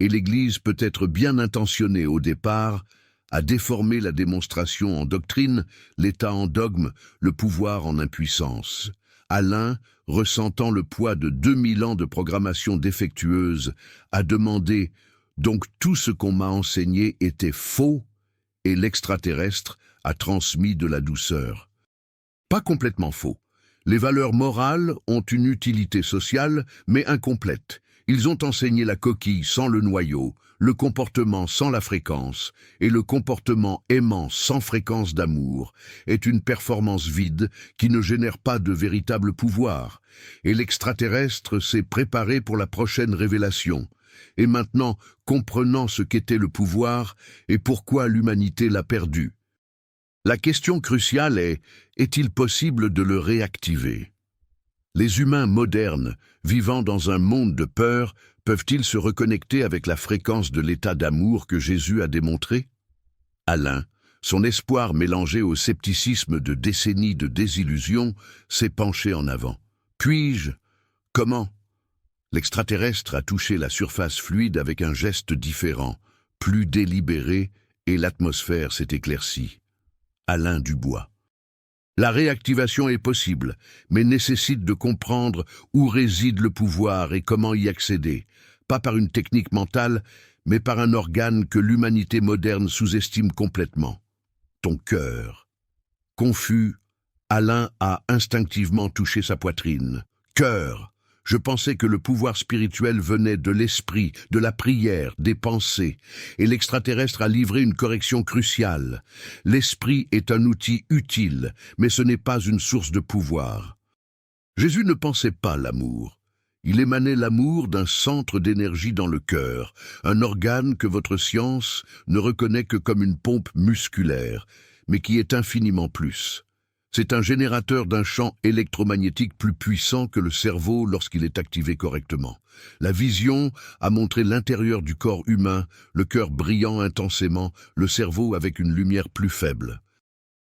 Et l'Église peut être bien intentionnée au départ, à déformer la démonstration en doctrine, l'état en dogme, le pouvoir en impuissance. Alain, ressentant le poids de 2000 ans de programmation défectueuse, a demandé « Donc tout ce qu'on m'a enseigné était faux ?» et l'extraterrestre a transmis de la douceur. Pas complètement faux. Les valeurs morales ont une utilité sociale, mais incomplète. Ils ont enseigné la coquille sans le noyau, le comportement sans la fréquence, et le comportement aimant sans fréquence d'amour est une performance vide qui ne génère pas de véritable pouvoir. Et l'extraterrestre s'est préparé pour la prochaine révélation. Et maintenant, comprenant ce qu'était le pouvoir et pourquoi l'humanité l'a perdu. La question cruciale est-il possible de le réactiver ? Les humains modernes, vivant dans un monde de peur, peuvent-ils se reconnecter avec la fréquence de l'état d'amour que Jésus a démontré ? Alain, son espoir mélangé au scepticisme de décennies de désillusion, s'est penché en avant. Puis-je ? Comment ? L'extraterrestre a touché la surface fluide avec un geste différent, plus délibéré, et l'atmosphère s'est éclaircie. Alain Dubois. La réactivation est possible, mais nécessite de comprendre où réside le pouvoir et comment y accéder, pas par une technique mentale, mais par un organe que l'humanité moderne sous-estime complètement. Ton cœur. Confus, Alain a instinctivement touché sa poitrine. Cœur. Je pensais que le pouvoir spirituel venait de l'esprit, de la prière, des pensées, et l'extraterrestre a livré une correction cruciale. L'esprit est un outil utile, mais ce n'est pas une source de pouvoir. Jésus ne pensait pas l'amour. Il émanait l'amour d'un centre d'énergie dans le cœur, un organe que votre science ne reconnaît que comme une pompe musculaire, mais qui est infiniment plus. C'est un générateur d'un champ électromagnétique plus puissant que le cerveau lorsqu'il est activé correctement. La vision a montré l'intérieur du corps humain, le cœur brillant intensément, le cerveau avec une lumière plus faible.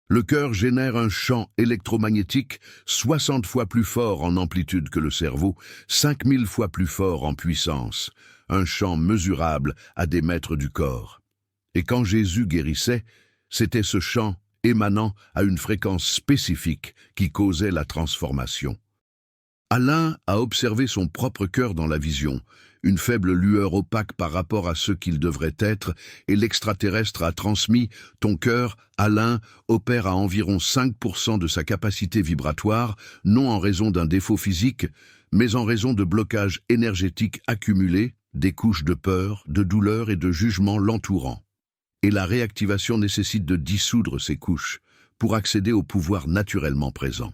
Le cœur génère un champ électromagnétique 60 fois plus fort en amplitude que le cerveau, 5000 fois plus fort en puissance, un champ mesurable à des mètres du corps. Et quand Jésus guérissait, c'était ce champ émanant à une fréquence spécifique qui causait la transformation. Alain a observé son propre cœur dans la vision, une faible lueur opaque par rapport à ce qu'il devrait être, et l'extraterrestre a transmis « Ton cœur, Alain, opère à environ 5% de sa capacité vibratoire, non en raison d'un défaut physique, mais en raison de blocages énergétiques accumulés, des couches de peur, de douleur et de jugement l'entourant. » Et la réactivation nécessite de dissoudre ces couches pour accéder au pouvoir naturellement présent.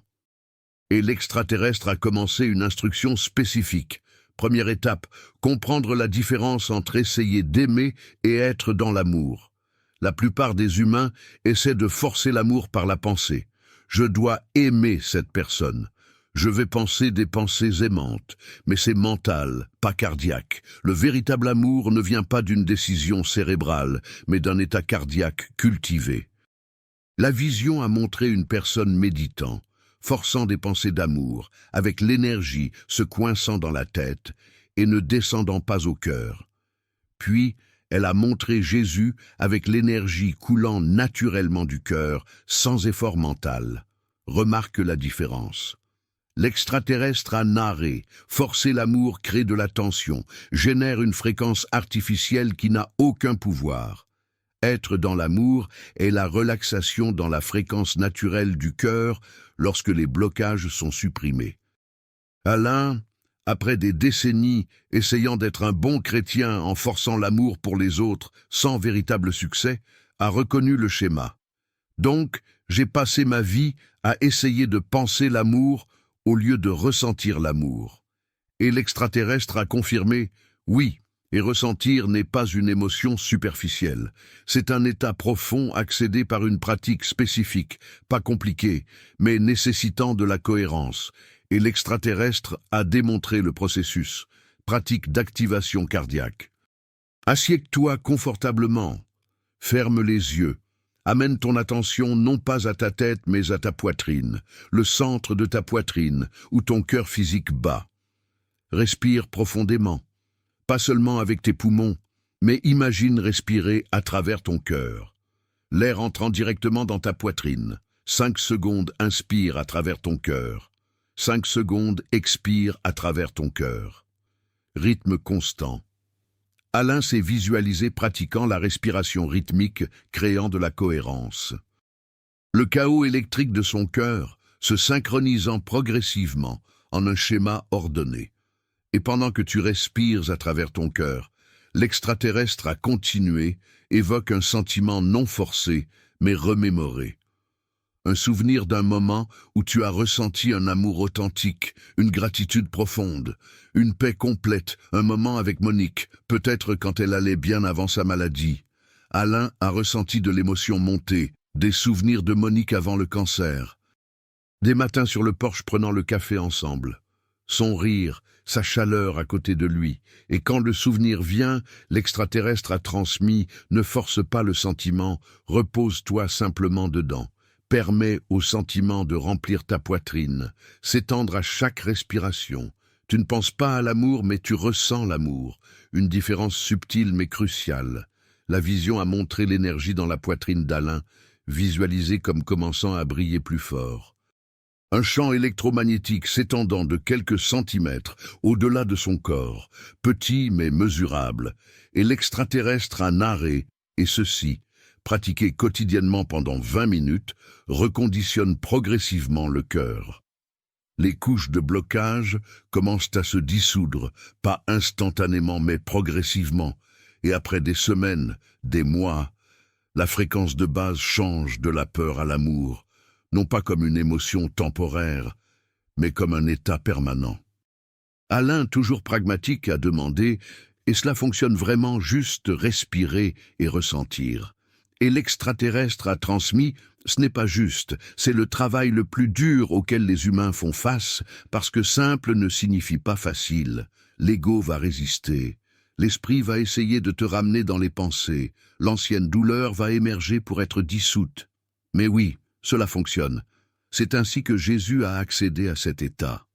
Et l'extraterrestre a commencé une instruction spécifique. Première étape, comprendre la différence entre essayer d'aimer et être dans l'amour. La plupart des humains essaient de forcer l'amour par la pensée. Je dois aimer cette personne. Je vais penser des pensées aimantes, mais c'est mental, pas cardiaque. Le véritable amour ne vient pas d'une décision cérébrale, mais d'un état cardiaque cultivé. La vision a montré une personne méditant, forçant des pensées d'amour, avec l'énergie se coinçant dans la tête et ne descendant pas au cœur. Puis, elle a montré Jésus avec l'énergie coulant naturellement du cœur, sans effort mental. remarque la différence. L'extraterrestre a narré, forcer l'amour crée de la tension, génère une fréquence artificielle qui n'a aucun pouvoir. Être dans l'amour est la relaxation dans la fréquence naturelle du cœur lorsque les blocages sont supprimés. Alain, après des décennies essayant d'être un bon chrétien en forçant l'amour pour les autres sans véritable succès, a reconnu le schéma. Donc, j'ai passé ma vie à essayer de penser l'amour au lieu de ressentir l'amour. Et l'extraterrestre a confirmé, oui, et ressentir n'est pas une émotion superficielle. C'est un état profond accédé par une pratique spécifique, pas compliquée, mais nécessitant de la cohérence. Et l'extraterrestre a démontré le processus, pratique d'activation cardiaque. Assieds-toi confortablement, ferme les yeux. Amène ton attention non pas à ta tête mais à ta poitrine, le centre de ta poitrine, où ton cœur physique bat. Respire profondément, pas seulement avec tes poumons, mais imagine respirer à travers ton cœur. L'air entrant directement dans ta poitrine. 5 secondes, inspire à travers ton cœur. 5 secondes, expire à travers ton cœur. Rythme constant. Alain s'est visualisé pratiquant la respiration rythmique, créant de la cohérence. Le chaos électrique de son cœur se synchronisant progressivement en un schéma ordonné. Et pendant que tu respires à travers ton cœur, l'extraterrestre a continué, évoque un sentiment non forcé, mais remémoré. Un souvenir d'un moment où tu as ressenti un amour authentique, une gratitude profonde, une paix complète, un moment avec Monique, peut-être quand elle allait bien avant sa maladie. Alain a ressenti de l'émotion monter, des souvenirs de Monique avant le cancer. Des matins sur le porche prenant le café ensemble. Son rire, sa chaleur à côté de lui. Et quand le souvenir vient, l'extraterrestre a transmis « Ne force pas le sentiment, repose-toi simplement dedans ». Permets au sentiment de remplir ta poitrine, s'étendre à chaque respiration. Tu ne penses pas à l'amour, mais tu ressens l'amour. Une différence subtile mais cruciale. La vision a montré l'énergie dans la poitrine d'Alain, visualisée comme commençant à briller plus fort. Un champ électromagnétique s'étendant de quelques centimètres au-delà de son corps, petit mais mesurable, et l'extraterrestre a narré, et ceci, pratiqué quotidiennement pendant 20 minutes, reconditionne progressivement le cœur. Les couches de blocage commencent à se dissoudre, pas instantanément mais progressivement, et après des semaines, des mois, la fréquence de base change de la peur à l'amour, non pas comme une émotion temporaire, mais comme un état permanent. Alain, toujours pragmatique, a demandé « Et cela fonctionne vraiment juste respirer et ressentir ?» Et l'extraterrestre a transmis « Ce n'est pas juste, c'est le travail le plus dur auquel les humains font face, parce que simple ne signifie pas facile. L'ego va résister, l'esprit va essayer de te ramener dans les pensées, l'ancienne douleur va émerger pour être dissoute. Mais oui, cela fonctionne. C'est ainsi que Jésus a accédé à cet état.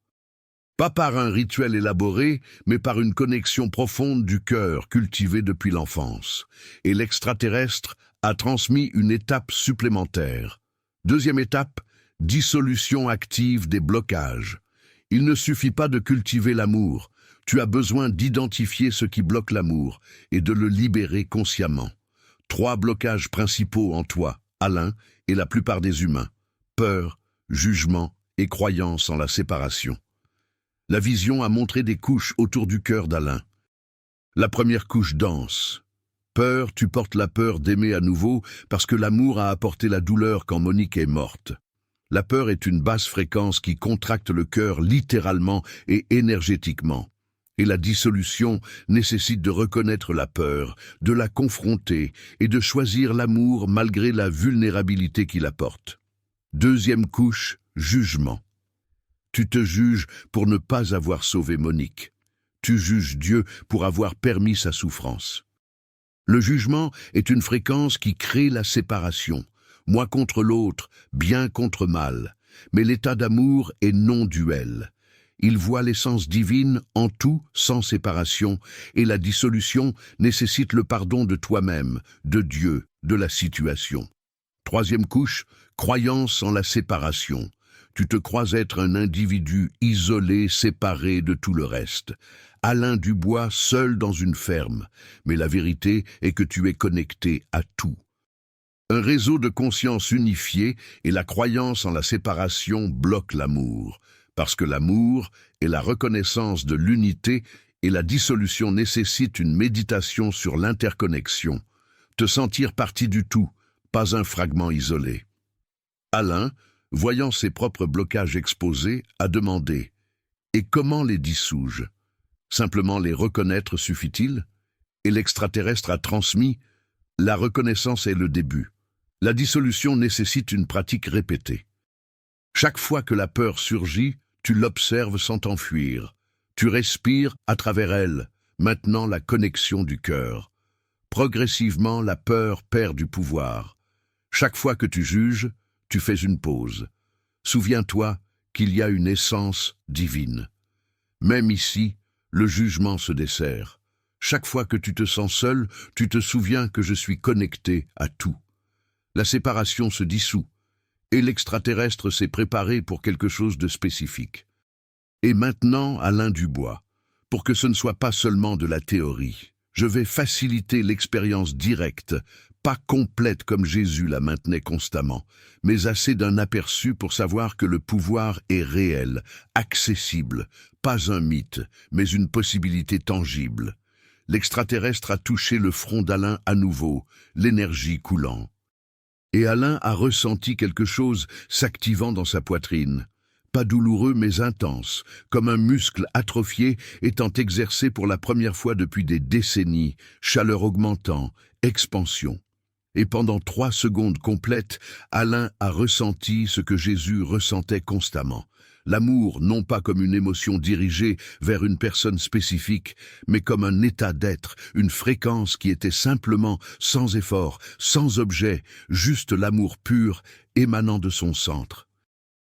Pas par un rituel élaboré, mais par une connexion profonde du cœur cultivée depuis l'enfance. Et l'extraterrestre a transmis une étape supplémentaire. Deuxième étape, dissolution active des blocages. Il ne suffit pas de cultiver l'amour, tu as besoin d'identifier ce qui bloque l'amour et de le libérer consciemment. 3 blocages principaux en toi, Alain, et la plupart des humains. Peur, jugement et croyance en la séparation. La vision a montré des couches autour du cœur d'Alain. La première couche dense. Peur, tu portes la peur d'aimer à nouveau parce que l'amour a apporté la douleur quand Monique est morte. La peur est une basse fréquence qui contracte le cœur littéralement et énergétiquement. Et la dissolution nécessite de reconnaître la peur, de la confronter et de choisir l'amour malgré la vulnérabilité qu'il apporte. Deuxième couche, jugement. Tu te juges pour ne pas avoir sauvé Monique. Tu juges Dieu pour avoir permis sa souffrance. Le jugement est une fréquence qui crée la séparation. Moi contre l'autre, bien contre mal. Mais l'état d'amour est non-duel. Il voit l'essence divine en tout sans séparation, et la dissolution nécessite le pardon de toi-même, de Dieu, de la situation. Troisième couche, croyance en la séparation. Tu te crois être un individu isolé, séparé de tout le reste. Alain Dubois seul dans une ferme, mais la vérité est que tu es connecté à tout. Un réseau de conscience unifié et la croyance en la séparation bloquent l'amour, parce que l'amour est la reconnaissance de l'unité et la dissolution nécessite une méditation sur l'interconnexion, te sentir partie du tout, pas un fragment isolé. Alain, voyant ses propres blocages exposés, a demandé « Et comment les dissoudre ? Simplement les reconnaître suffit-il » Et l'extraterrestre a transmis « La reconnaissance est le début. La dissolution nécessite une pratique répétée. Chaque fois que la peur surgit, tu l'observes sans t'enfuir. Tu respires à travers elle, maintenant la connexion du cœur. Progressivement, la peur perd du pouvoir. Chaque fois que tu juges, tu fais une pause. Souviens-toi qu'il y a une essence divine. Même ici, le jugement se dessert. Chaque fois que tu te sens seul, tu te souviens que je suis connecté à tout. La séparation se dissout, et l'extraterrestre s'est préparé pour quelque chose de spécifique. Et maintenant, Alain Dubois, pour que ce ne soit pas seulement de la théorie, je vais faciliter l'expérience directe, pas complète comme Jésus la maintenait constamment, mais assez d'un aperçu pour savoir que le pouvoir est réel, accessible, pas un mythe, mais une possibilité tangible. L'extraterrestre a touché le front d'Alain à nouveau, l'énergie coulant. Et Alain a ressenti quelque chose s'activant dans sa poitrine. Pas douloureux mais intense, comme un muscle atrophié étant exercé pour la première fois depuis des décennies, chaleur augmentant, expansion. Et pendant 3 secondes complètes, Alain a ressenti ce que Jésus ressentait constamment. L'amour non pas comme une émotion dirigée vers une personne spécifique, mais comme un état d'être, une fréquence qui était simplement, sans effort, sans objet, juste l'amour pur émanant de son centre.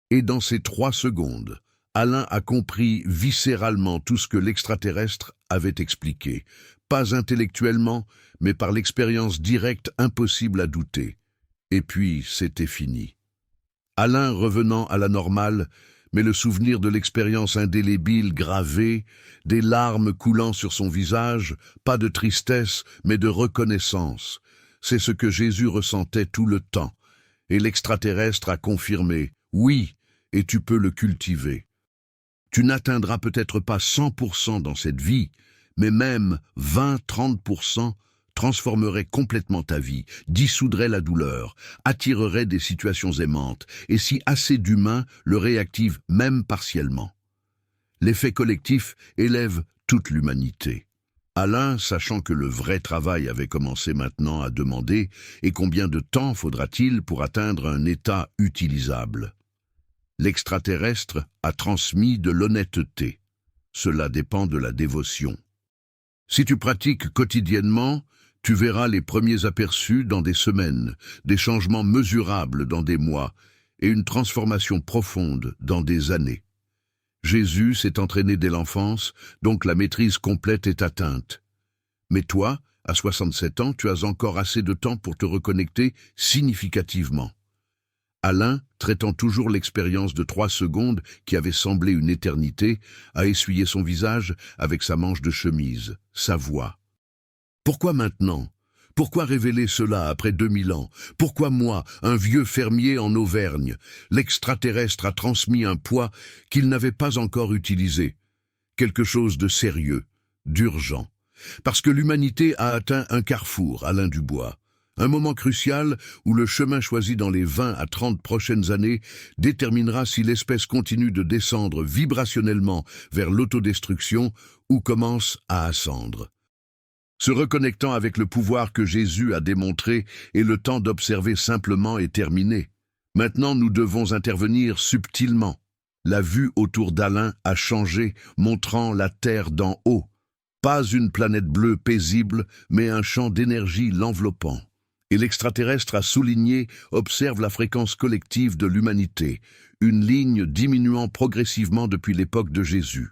Et dans ces 3 secondes, Alain a compris viscéralement tout ce que l'extraterrestre avait expliqué, pas intellectuellement, mais par l'expérience directe impossible à douter. Et puis, c'était fini. Alain revenant à la normale, mais le souvenir de l'expérience indélébile gravée, des larmes coulant sur son visage, pas de tristesse, mais de reconnaissance. C'est ce que Jésus ressentait tout le temps. Et l'extraterrestre a confirmé, oui, et tu peux le cultiver. Tu n'atteindras peut-être pas 100% dans cette vie, mais même 20-30% transformerait complètement ta vie, dissoudrait la douleur, attirerait des situations aimantes, et si assez d'humains le réactivent même partiellement. L'effet collectif élève toute l'humanité. Alain, sachant que le vrai travail avait commencé maintenant, a demandé « Et combien de temps faudra-t-il pour atteindre un état utilisable ?» L'extraterrestre a transmis de l'honnêteté. Cela dépend de la dévotion. Si tu pratiques quotidiennement, tu verras les premiers aperçus dans des semaines, des changements mesurables dans des mois et une transformation profonde dans des années. Jésus s'est entraîné dès l'enfance, donc la maîtrise complète est atteinte. Mais toi, à 67 ans, tu as encore assez de temps pour te reconnecter significativement. Alain, traitant toujours l'expérience de 3 secondes qui avait semblé une éternité, a essuyé son visage avec sa manche de chemise, sa voix. Pourquoi maintenant? Pourquoi révéler cela après 2000 ans? Pourquoi moi, un vieux fermier en Auvergne? L'extraterrestre a transmis un poids qu'il n'avait pas encore utilisé. Quelque chose de sérieux, d'urgent. Parce que l'humanité a atteint un carrefour, Alain Dubois. Un moment crucial où le chemin choisi dans les 20 à 30 prochaines années déterminera si l'espèce continue de descendre vibrationnellement vers l'autodestruction ou commence à ascendre. Se reconnectant avec le pouvoir que Jésus a démontré et le temps d'observer simplement est terminé. Maintenant, nous devons intervenir subtilement. La vue autour d'Alain a changé, montrant la Terre d'en haut. Pas une planète bleue paisible, mais un champ d'énergie l'enveloppant. Et l'extraterrestre a souligné, observe la fréquence collective de l'humanité, une ligne diminuant progressivement depuis l'époque de Jésus.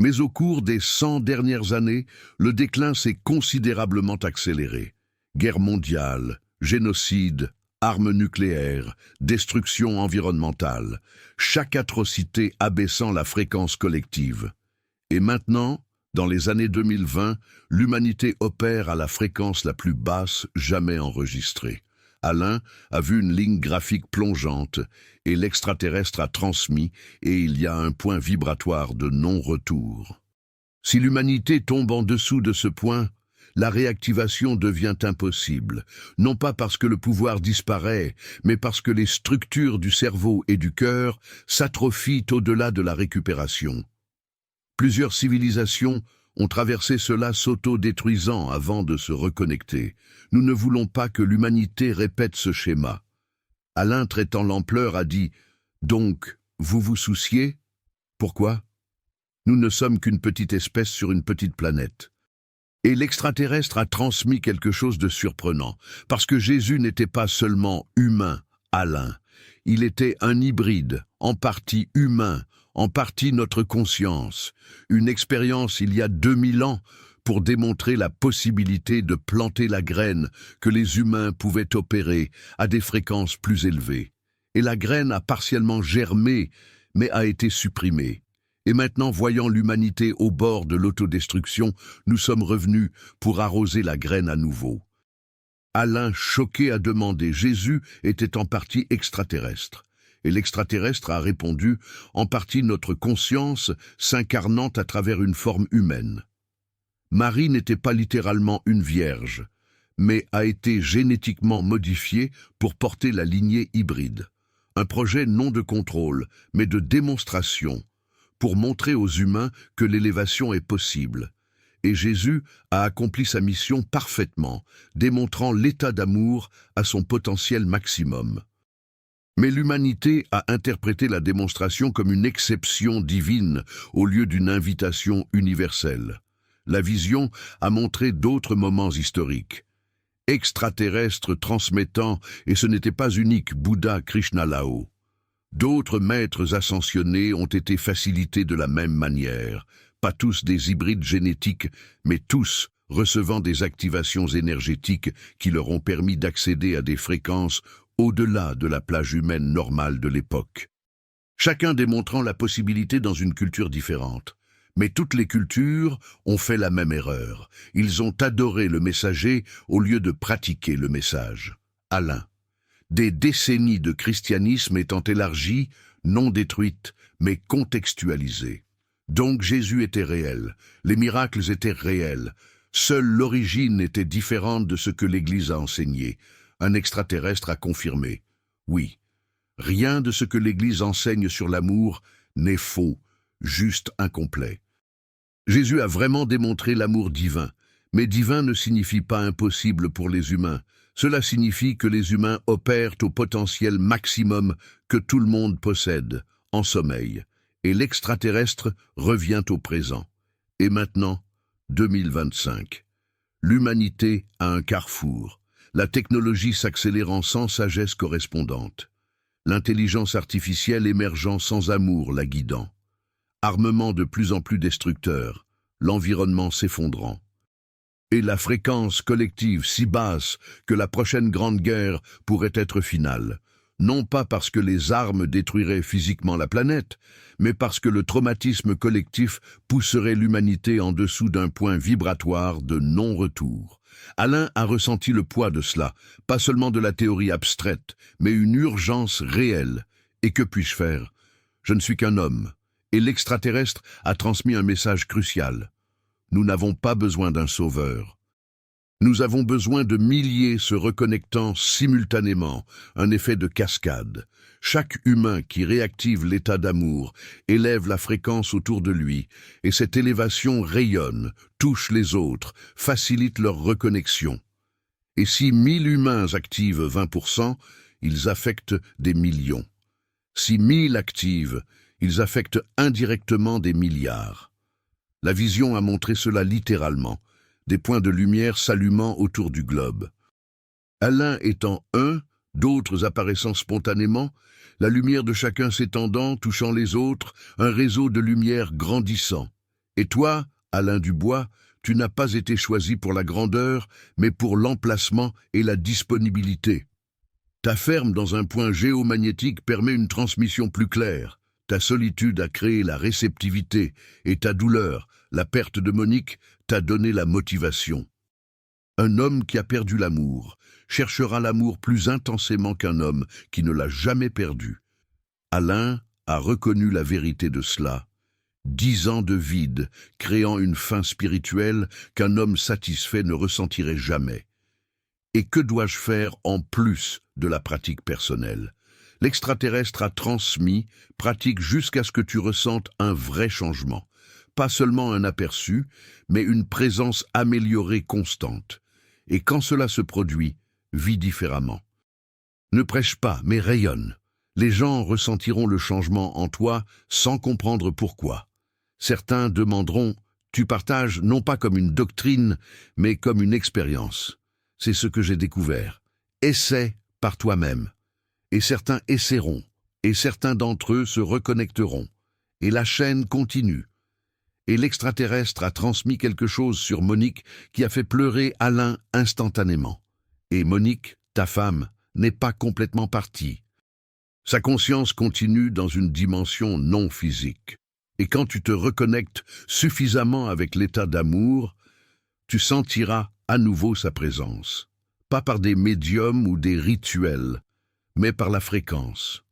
Mais au cours des 100 dernières années, le déclin s'est considérablement accéléré. Guerre mondiale, génocide, Armes nucléaires, destruction environnementale, chaque atrocité abaissant la fréquence collective. Et maintenant, dans les années 2020, l'humanité opère à la fréquence la plus basse jamais enregistrée. Alain a vu une ligne graphique plongeante et l'extraterrestre a transmis et il y a un point vibratoire de non-retour. Si l'humanité tombe en dessous de ce point, la réactivation devient impossible, non pas parce que le pouvoir disparaît, mais parce que les structures du cerveau et du cœur s'atrophient au-delà de la récupération. Plusieurs civilisations ont traversé cela s'auto-détruisant avant de se reconnecter. Nous ne voulons pas que l'humanité répète ce schéma. Alain, traitant l'ampleur, a dit « Donc, vous vous souciez ? Pourquoi ? Nous ne sommes qu'une petite espèce sur une petite planète. » Et l'extraterrestre a transmis quelque chose de surprenant, parce que Jésus n'était pas seulement humain, Alain. Il était un hybride, en partie humain, en partie notre conscience. Une expérience il y a 2000 ans pour démontrer la possibilité de planter la graine que les humains pouvaient opérer à des fréquences plus élevées. Et la graine a partiellement germé, mais a été supprimée. Et maintenant, voyant l'humanité au bord de l'autodestruction, nous sommes revenus pour arroser la graine à nouveau. Alain, choqué, a demandé « Jésus était en partie extraterrestre ». Et l'extraterrestre a répondu « En partie notre conscience s'incarnant à travers une forme humaine ». Marie n'était pas littéralement une vierge, mais a été génétiquement modifiée pour porter la lignée hybride. Un projet non de contrôle, mais de démonstration, pour montrer aux humains que l'élévation est possible. Et Jésus a accompli sa mission parfaitement, démontrant l'état d'amour à son potentiel maximum. Mais l'humanité a interprété la démonstration comme une exception divine au lieu d'une invitation universelle. La vision a montré d'autres moments historiques. Extraterrestres transmettant, et ce n'était pas unique, Bouddha, Krishna là-haut. D'autres maîtres ascensionnés ont été facilités de la même manière, pas tous des hybrides génétiques, mais tous recevant des activations énergétiques qui leur ont permis d'accéder à des fréquences au-delà de la plage humaine normale de l'époque. Chacun démontrant la possibilité dans une culture différente. Mais toutes les cultures ont fait la même erreur. Ils ont adoré le messager au lieu de pratiquer le message. Alain. Des décennies de christianisme étant élargies, non détruites, mais contextualisées. Donc Jésus était réel, les miracles étaient réels, seule l'origine était différente de ce que l'Église a enseigné. Un extraterrestre a confirmé. Oui, rien de ce que l'Église enseigne sur l'amour n'est faux, juste incomplet. Jésus a vraiment démontré l'amour divin, mais divin ne signifie pas impossible pour les humains. Cela signifie que les humains opèrent au potentiel maximum que tout le monde possède, en sommeil, et l'extraterrestre revient au présent. Et maintenant, 2025. L'humanité a un carrefour, la technologie s'accélérant sans sagesse correspondante, l'intelligence artificielle émergeant sans amour la guidant, armement de plus en plus destructeur, l'environnement s'effondrant. Et la fréquence collective si basse que la prochaine grande guerre pourrait être finale, non pas parce que les armes détruiraient physiquement la planète, mais parce que le traumatisme collectif pousserait l'humanité en dessous d'un point vibratoire de non-retour. Alain a ressenti le poids de cela, pas seulement de la théorie abstraite, mais une urgence réelle. Et que puis-je faire? Je ne suis qu'un homme, et l'extraterrestre a transmis un message crucial. Nous n'avons pas besoin d'un sauveur. Nous avons besoin de milliers se reconnectant simultanément, un effet de cascade. Chaque humain qui réactive l'état d'amour élève la fréquence autour de lui, et cette élévation rayonne, touche les autres, facilite leur reconnexion. Et si 1000 humains activent 20%, ils affectent des millions. Si 1000 activent, ils affectent indirectement des milliards. La vision a montré cela littéralement, des points de lumière s'allumant autour du globe. L'un étant un, d'autres apparaissant spontanément, la lumière de chacun s'étendant, touchant les autres, un réseau de lumière grandissant. Et toi, Alain Dubois, tu n'as pas été choisi pour la grandeur, mais pour l'emplacement et la disponibilité. Ta ferme dans un point géomagnétique permet une transmission plus claire. Ta solitude a créé la réceptivité et ta douleur, la perte de Monique, t'a donné la motivation. Un homme qui a perdu l'amour cherchera l'amour plus intensément qu'un homme qui ne l'a jamais perdu. Alain a reconnu la vérité de cela. 10 ans de vide, créant une faim spirituelle qu'un homme satisfait ne ressentirait jamais. Et que dois-je faire en plus de la pratique personnelle? L'extraterrestre a transmis, pratique jusqu'à ce que tu ressentes un vrai changement. Pas seulement un aperçu, mais une présence améliorée constante. Et quand cela se produit, vis différemment. Ne prêche pas, mais rayonne. Les gens ressentiront le changement en toi sans comprendre pourquoi. Certains demanderont, tu partages non pas comme une doctrine, mais comme une expérience. C'est ce que j'ai découvert. Essaie par toi-même. Et certains essaieront, et certains d'entre eux se reconnecteront. Et la chaîne continue. Et l'extraterrestre a transmis quelque chose sur Monique qui a fait pleurer Alain instantanément. Et Monique, ta femme, n'est pas complètement partie. Sa conscience continue dans une dimension non physique. Et quand tu te reconnectes suffisamment avec l'état d'amour, tu sentiras à nouveau sa présence. Pas par des médiums ou des rituels, mais par la fréquence.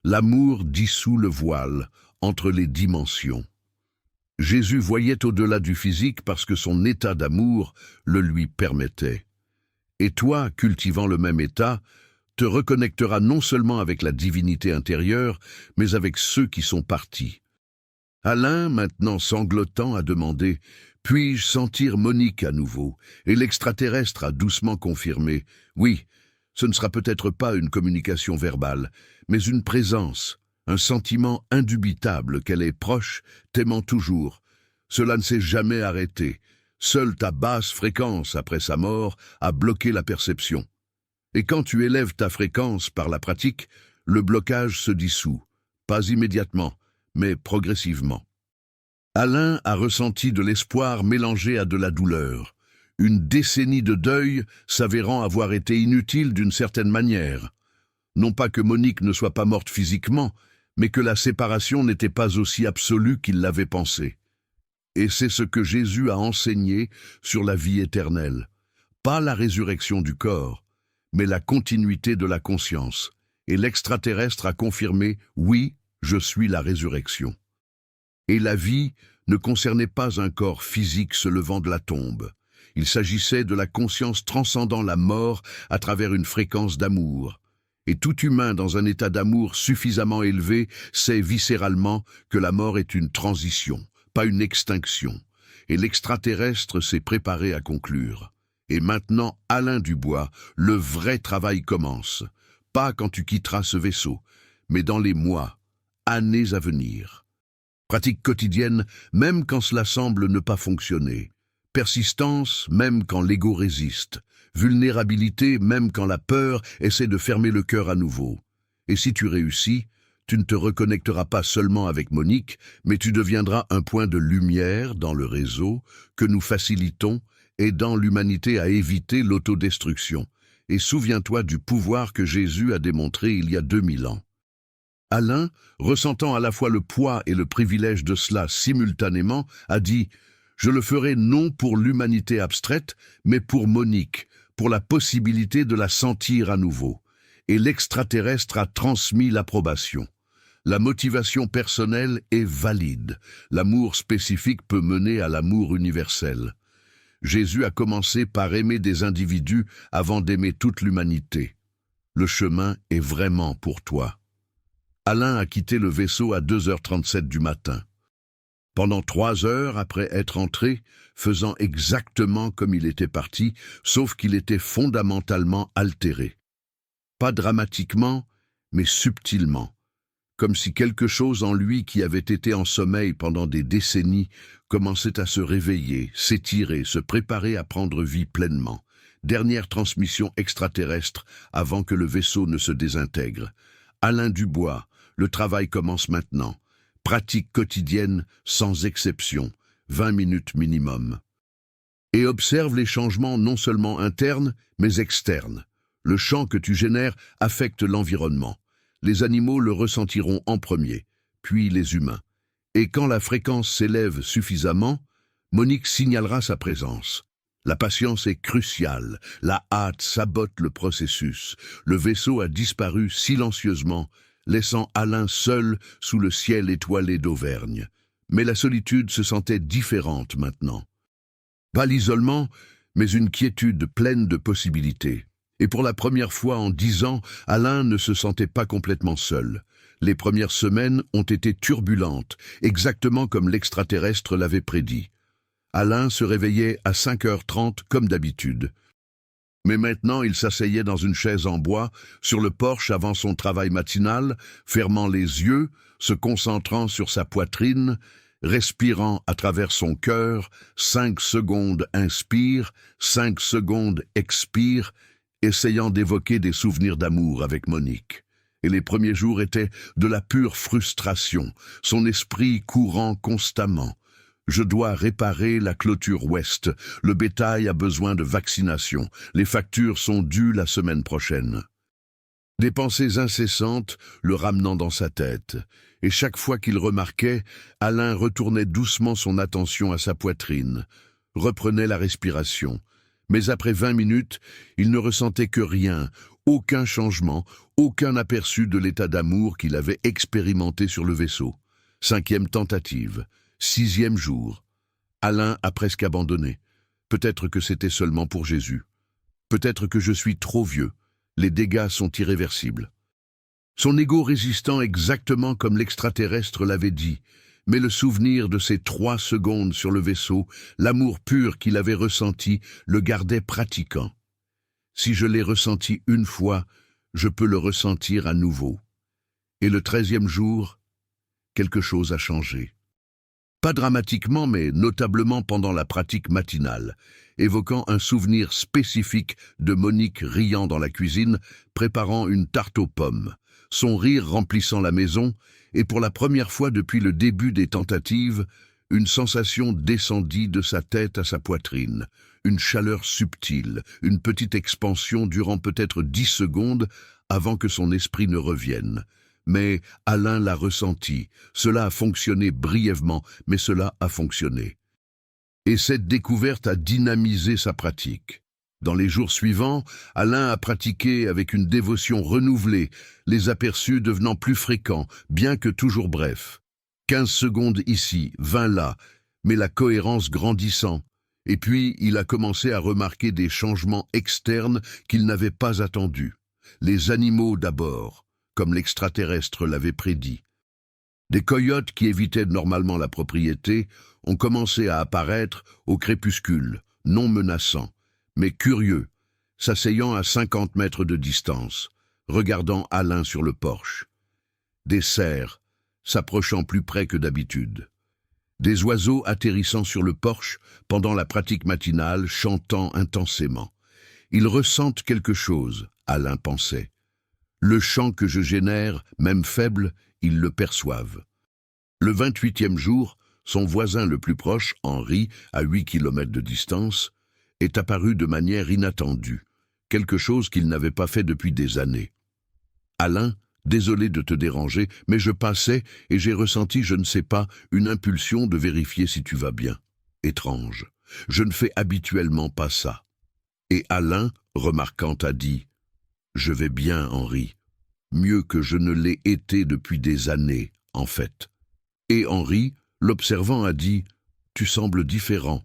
L'amour dissout le voile entre les dimensions. Jésus voyait au-delà du physique parce que son état d'amour le lui permettait. Et toi, cultivant le même état, te reconnecteras non seulement avec la divinité intérieure, mais avec ceux qui sont partis. Alain, maintenant sanglotant, a demandé « Puis-je sentir Monique à nouveau ?» Et l'extraterrestre a doucement confirmé « Oui, ce ne sera peut-être pas une communication verbale, mais une présence, un sentiment indubitable qu'elle est proche, t'aimant toujours. Cela ne s'est jamais arrêté. Seule ta basse fréquence après sa mort a bloqué la perception. Et quand tu élèves ta fréquence par la pratique, le blocage se dissout, pas immédiatement, mais progressivement. Alain a ressenti de l'espoir mélangé à de la douleur, une décennie de deuil s'avérant avoir été inutile d'une certaine manière. Non pas que Monique ne soit pas morte physiquement, mais que la séparation n'était pas aussi absolue qu'il l'avait pensé. Et c'est ce que Jésus a enseigné sur la vie éternelle. Pas la résurrection du corps, mais la continuité de la conscience. Et l'extraterrestre a confirmé « Oui, je suis la résurrection ». Et la vie ne concernait pas un corps physique se levant de la tombe. Il s'agissait de la conscience transcendant la mort à travers une fréquence d'amour. Et tout humain dans un état d'amour suffisamment élevé sait viscéralement que la mort est une transition, pas une extinction. Et l'extraterrestre s'est préparé à conclure. Et maintenant, Alain Dubois, le vrai travail commence. Pas quand tu quitteras ce vaisseau, mais dans les mois, années à venir. Pratique quotidienne, même quand cela semble ne pas fonctionner. Persistance, même quand l'ego résiste. Vulnérabilité, même quand la peur essaie de fermer le cœur à nouveau. Et si tu réussis, tu ne te reconnecteras pas seulement avec Monique, mais tu deviendras un point de lumière dans le réseau que nous facilitons, aidant l'humanité à éviter l'autodestruction. Et souviens-toi du pouvoir que Jésus a démontré il y a 2000 ans. Alain, ressentant à la fois le poids et le privilège de cela simultanément, a dit « Je le ferai non pour l'humanité abstraite, mais pour Monique, pour la possibilité de la sentir à nouveau. » Et l'extraterrestre a transmis l'approbation. La motivation personnelle est valide. L'amour spécifique peut mener à l'amour universel. Jésus a commencé par aimer des individus avant d'aimer toute l'humanité. Le chemin est vraiment pour toi. Alain a quitté le vaisseau à 2h37 du matin. Pendant 3 heures après être entré, faisant exactement comme il était parti, sauf qu'il était fondamentalement altéré. Pas dramatiquement, mais subtilement, comme si quelque chose en lui qui avait été en sommeil pendant des décennies commençait à se réveiller, s'étirer, se préparer à prendre vie pleinement. Dernière transmission extraterrestre avant que le vaisseau ne se désintègre. Alain Dubois, le travail commence maintenant. Pratique quotidienne, sans exception, 20 minutes minimum. Et observe les changements non seulement internes, mais externes. Le champ que tu génères affecte l'environnement. Les animaux le ressentiront en premier, puis les humains. Et quand la fréquence s'élève suffisamment, Monique signalera sa présence. La patience est cruciale, la hâte sabote le processus. Le vaisseau a disparu silencieusement, laissant Alain seul sous le ciel étoilé d'Auvergne. Mais la solitude se sentait différente maintenant. Pas l'isolement, mais une quiétude pleine de possibilités. Et pour la première fois en 10 ans, Alain ne se sentait pas complètement seul. Les premières semaines ont été turbulentes, exactement comme l'extraterrestre l'avait prédit. Alain se réveillait à 5h30 comme d'habitude. Mais maintenant, il s'asseyait dans une chaise en bois, sur le porche avant son travail matinal, fermant les yeux, se concentrant sur sa poitrine, respirant à travers son cœur, 5 secondes inspire, 5 secondes expire, essayant d'évoquer des souvenirs d'amour avec Monique. Et les premiers jours étaient de la pure frustration, son esprit courant constamment. Je dois réparer la clôture ouest, le bétail a besoin de vaccination, les factures sont dues la semaine prochaine. Des pensées incessantes le ramenant dans sa tête, et chaque fois qu'il remarquait, Alain retournait doucement son attention à sa poitrine, reprenait la respiration. Mais après 20 minutes, il ne ressentait que rien, aucun changement, aucun aperçu de l'état d'amour qu'il avait expérimenté sur le vaisseau. 5e tentative, 6e jour. Alain a presque abandonné. Peut-être que c'était seulement pour Jésus. Peut-être que je suis trop vieux. Les dégâts sont irréversibles. Son ego résistant exactement comme l'extraterrestre l'avait dit, mais le souvenir de ces 3 secondes sur le vaisseau, l'amour pur qu'il avait ressenti, le gardait pratiquant. Si je l'ai ressenti une fois, je peux le ressentir à nouveau. Et le 13e jour, quelque chose a changé. Pas dramatiquement, mais notablement pendant la pratique matinale, évoquant un souvenir spécifique de Monique riant dans la cuisine, préparant une tarte aux pommes, son rire remplissant la maison, et pour la première fois depuis le début des tentatives, une sensation descendit de sa tête à sa poitrine, une chaleur subtile, une petite expansion durant peut-être 10 secondes avant que son esprit ne revienne. Mais Alain l'a ressenti, cela a fonctionné brièvement, mais cela a fonctionné. Et cette découverte a dynamisé sa pratique. Dans les jours suivants, Alain a pratiqué avec une dévotion renouvelée, les aperçus devenant plus fréquents, bien que toujours brefs. 15 secondes ici, 20 là, mais la cohérence grandissant. Et puis, il a commencé à remarquer des changements externes qu'il n'avait pas attendus. Les animaux d'abord, comme l'extraterrestre l'avait prédit. Des coyotes qui évitaient normalement la propriété ont commencé à apparaître au crépuscule, non menaçants, mais curieux, s'asseyant à 50 mètres de distance, regardant Alain sur le porche. Des cerfs, s'approchant plus près que d'habitude. Des oiseaux atterrissant sur le porche pendant la pratique matinale, chantant intensément. Ils ressentent quelque chose, Alain pensait. Le chant que je génère, même faible, ils le perçoivent. Le 28e jour, son voisin le plus proche, Henri, à 8 kilomètres de distance, est apparu de manière inattendue, quelque chose qu'il n'avait pas fait depuis des années. Alain, désolé de te déranger, mais je passais et j'ai ressenti, je ne sais pas, une impulsion de vérifier si tu vas bien. Étrange. Je ne fais habituellement pas ça. Et Alain, remarquant, a dit « Je vais bien, Henri. Mieux que je ne l'ai été depuis des années, en fait. » Et Henri, l'observant, a dit « Tu sembles différent. »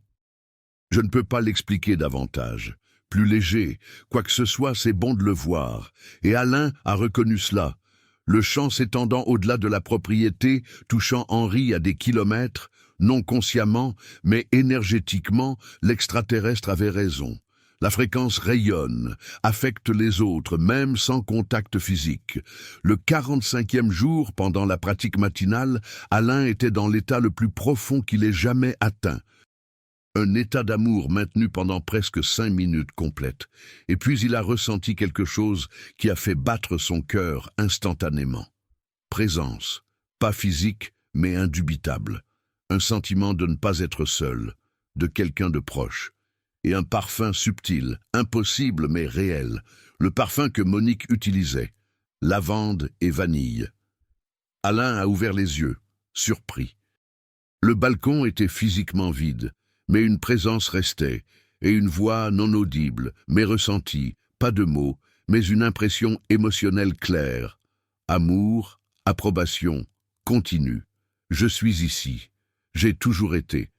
Je ne peux pas l'expliquer davantage. Plus léger, quoi que ce soit, c'est bon de le voir. Et Alain a reconnu cela. Le champ s'étendant au-delà de la propriété, touchant Henri à des kilomètres, non consciemment, mais énergétiquement, l'extraterrestre avait raison. La fréquence rayonne, affecte les autres, même sans contact physique. Le 45e jour, pendant la pratique matinale, Alain était dans l'état le plus profond qu'il ait jamais atteint. Un état d'amour maintenu pendant presque 5 minutes complètes. Et puis il a ressenti quelque chose qui a fait battre son cœur instantanément. Présence, pas physique, mais indubitable. Un sentiment de ne pas être seul, de quelqu'un de proche. et un parfum subtil, impossible mais réel, le parfum que Monique utilisait, lavande et vanille. Alain a ouvert les yeux, surpris. Le balcon était physiquement vide, mais une présence restait, et une voix non audible, mais ressentie, pas de mots, mais une impression émotionnelle claire. Amour, approbation, continue. Je suis ici. J'ai toujours été.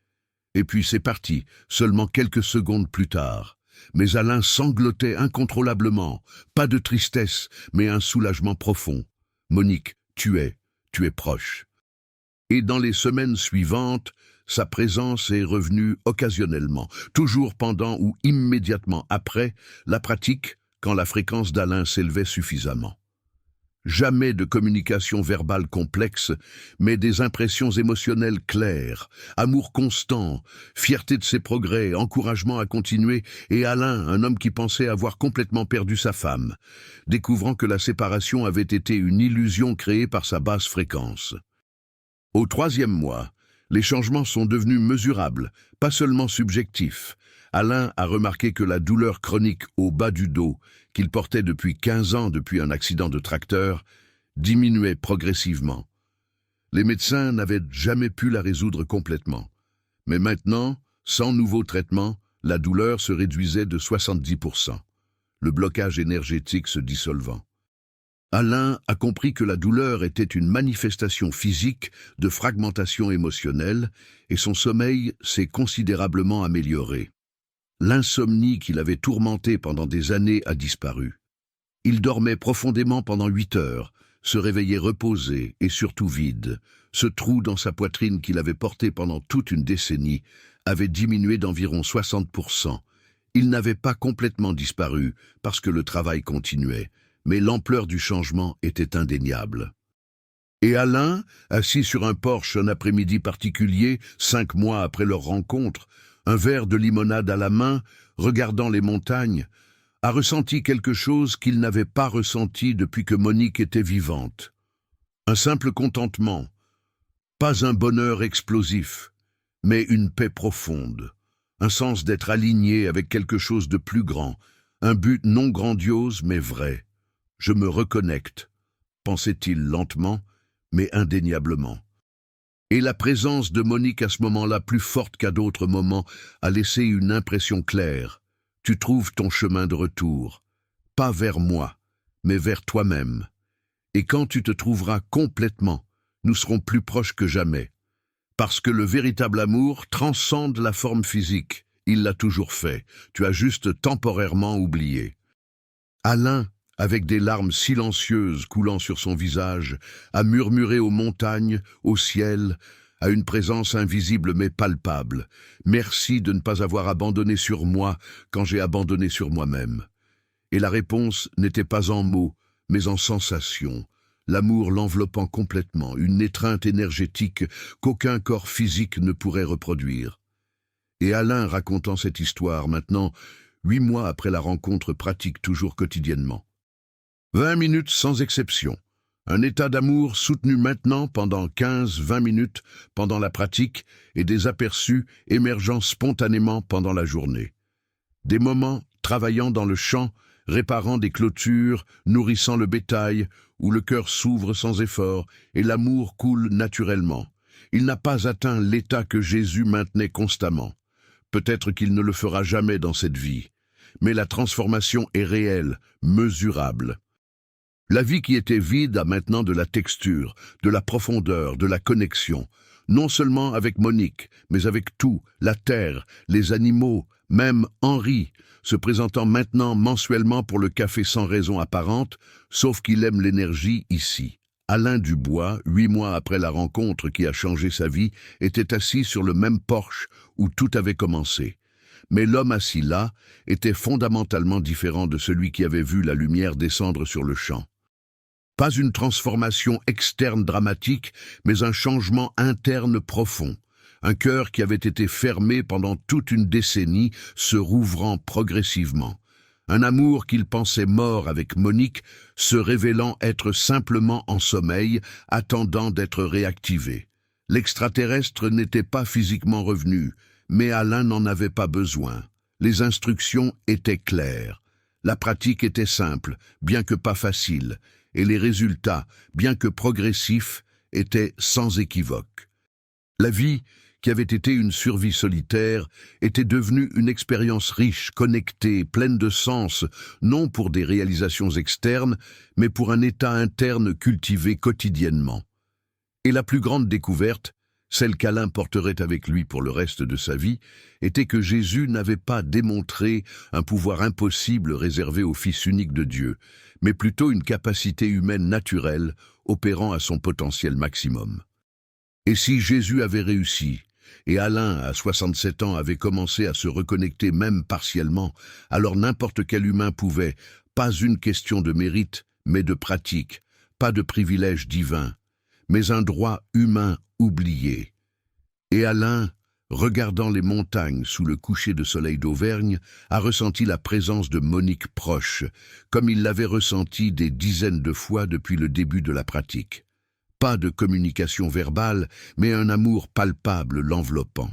Et puis c'est parti, seulement quelques secondes plus tard. Mais Alain sanglotait incontrôlablement, pas de tristesse, mais un soulagement profond. Monique, tu es proche. Et dans les semaines suivantes, sa présence est revenue occasionnellement, toujours pendant ou immédiatement après la pratique, quand la fréquence d'Alain s'élevait suffisamment. Jamais de communication verbale complexe, mais des impressions émotionnelles claires, amour constant, fierté de ses progrès, encouragement à continuer, et Alain, un homme qui pensait avoir complètement perdu sa femme, découvrant que la séparation avait été une illusion créée par sa basse fréquence. Au 3e mois, les changements sont devenus mesurables, pas seulement subjectifs. Alain a remarqué que la douleur chronique au bas du dos, qu'il portait depuis 15 ans depuis un accident de tracteur, diminuait progressivement. Les médecins n'avaient jamais pu la résoudre complètement. Mais maintenant, sans nouveau traitement, la douleur se réduisait de 70%, le blocage énergétique se dissolvant. Alain a compris que la douleur était une manifestation physique de fragmentation émotionnelle et son sommeil s'est considérablement amélioré. L'insomnie qui l'avait tourmenté pendant des années a disparu. Il dormait profondément pendant 8 heures, se réveillait reposé et surtout vide. Ce trou dans sa poitrine qu'il avait porté pendant toute une décennie avait diminué d'environ 60%. Il n'avait pas complètement disparu parce que le travail continuait, mais l'ampleur du changement était indéniable. Et Alain, assis sur un porche un après-midi particulier, 5 mois après leur rencontre, un verre de limonade à la main, regardant les montagnes, a ressenti quelque chose qu'il n'avait pas ressenti depuis que Monique était vivante. Un simple contentement, pas un bonheur explosif, mais une paix profonde, un sens d'être aligné avec quelque chose de plus grand, un but non grandiose mais vrai. Je me reconnecte, pensait-il lentement, mais indéniablement. Et la présence de Monique à ce moment-là, plus forte qu'à d'autres moments, a laissé une impression claire. Tu trouves ton chemin de retour, pas vers moi, mais vers toi-même. Et quand tu te trouveras complètement, nous serons plus proches que jamais. Parce que le véritable amour transcende la forme physique. Il l'a toujours fait. Tu as juste temporairement oublié. Alain, avec des larmes silencieuses coulant sur son visage, a murmuré aux montagnes, au ciel, à une présence invisible mais palpable. Merci de ne pas avoir abandonné sur moi quand j'ai abandonné sur moi-même. Et la réponse n'était pas en mots, mais en sensations. L'amour l'enveloppant complètement, une étreinte énergétique qu'aucun corps physique ne pourrait reproduire. Et Alain racontant cette histoire maintenant, 8 mois après la rencontre pratique toujours quotidiennement. 20 minutes sans exception. Un état d'amour soutenu maintenant pendant 15-20 minutes pendant la pratique et des aperçus émergeant spontanément pendant la journée. Des moments travaillant dans le champ, réparant des clôtures, nourrissant le bétail, où le cœur s'ouvre sans effort et l'amour coule naturellement. Il n'a pas atteint l'état que Jésus maintenait constamment. Peut-être qu'il ne le fera jamais dans cette vie. Mais la transformation est réelle, mesurable. La vie qui était vide a maintenant de la texture, de la profondeur, de la connexion, non seulement avec Monique, mais avec tout, la terre, les animaux, même Henri, se présentant maintenant mensuellement pour le café sans raison apparente, sauf qu'il aime l'énergie ici. Alain Dubois, 8 mois après la rencontre qui a changé sa vie, était assis sur le même porche où tout avait commencé. Mais l'homme assis là était fondamentalement différent de celui qui avait vu la lumière descendre sur le champ. Pas une transformation externe dramatique, mais un changement interne profond. Un cœur qui avait été fermé pendant toute une décennie, se rouvrant progressivement. Un amour qu'il pensait mort avec Monique, se révélant être simplement en sommeil, attendant d'être réactivé. L'extraterrestre n'était pas physiquement revenu, mais Alain n'en avait pas besoin. Les instructions étaient claires. La pratique était simple, bien que pas facile, et les résultats, bien que progressifs, étaient sans équivoque. La vie, qui avait été une survie solitaire, était devenue une expérience riche, connectée, pleine de sens, non pour des réalisations externes, mais pour un état interne cultivé quotidiennement. Et la plus grande découverte, celle qu'Alain porterait avec lui pour le reste de sa vie, était que Jésus n'avait pas démontré un pouvoir impossible réservé au Fils unique de Dieu, mais plutôt une capacité humaine naturelle opérant à son potentiel maximum. Et si Jésus avait réussi, et Alain, à 67 ans, avait commencé à se reconnecter même partiellement, alors n'importe quel humain pouvait, pas une question de mérite, mais de pratique, pas de privilège divin, mais un droit humain oublié. Et Alain, regardant les montagnes sous le coucher de soleil d'Auvergne, a ressenti la présence de Monique proche, comme il l'avait ressenti des dizaines de fois depuis le début de la pratique. Pas de communication verbale, mais un amour palpable l'enveloppant.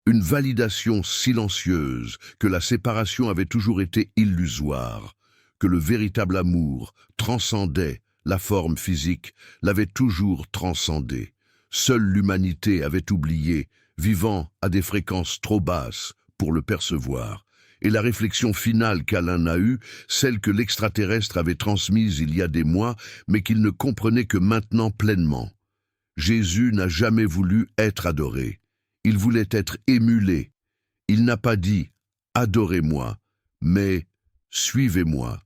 Une validation silencieuse que la séparation avait toujours été illusoire, que le véritable amour transcendait la forme physique, l'avait toujours transcendé. Seule l'humanité avait oublié, vivant à des fréquences trop basses pour le percevoir. Et la réflexion finale qu'Alain a eue, celle que l'extraterrestre avait transmise il y a des mois, mais qu'il ne comprenait que maintenant pleinement. Jésus n'a jamais voulu être adoré. Il voulait être émulé. Il n'a pas dit « adorez-moi », mais « suivez-moi ».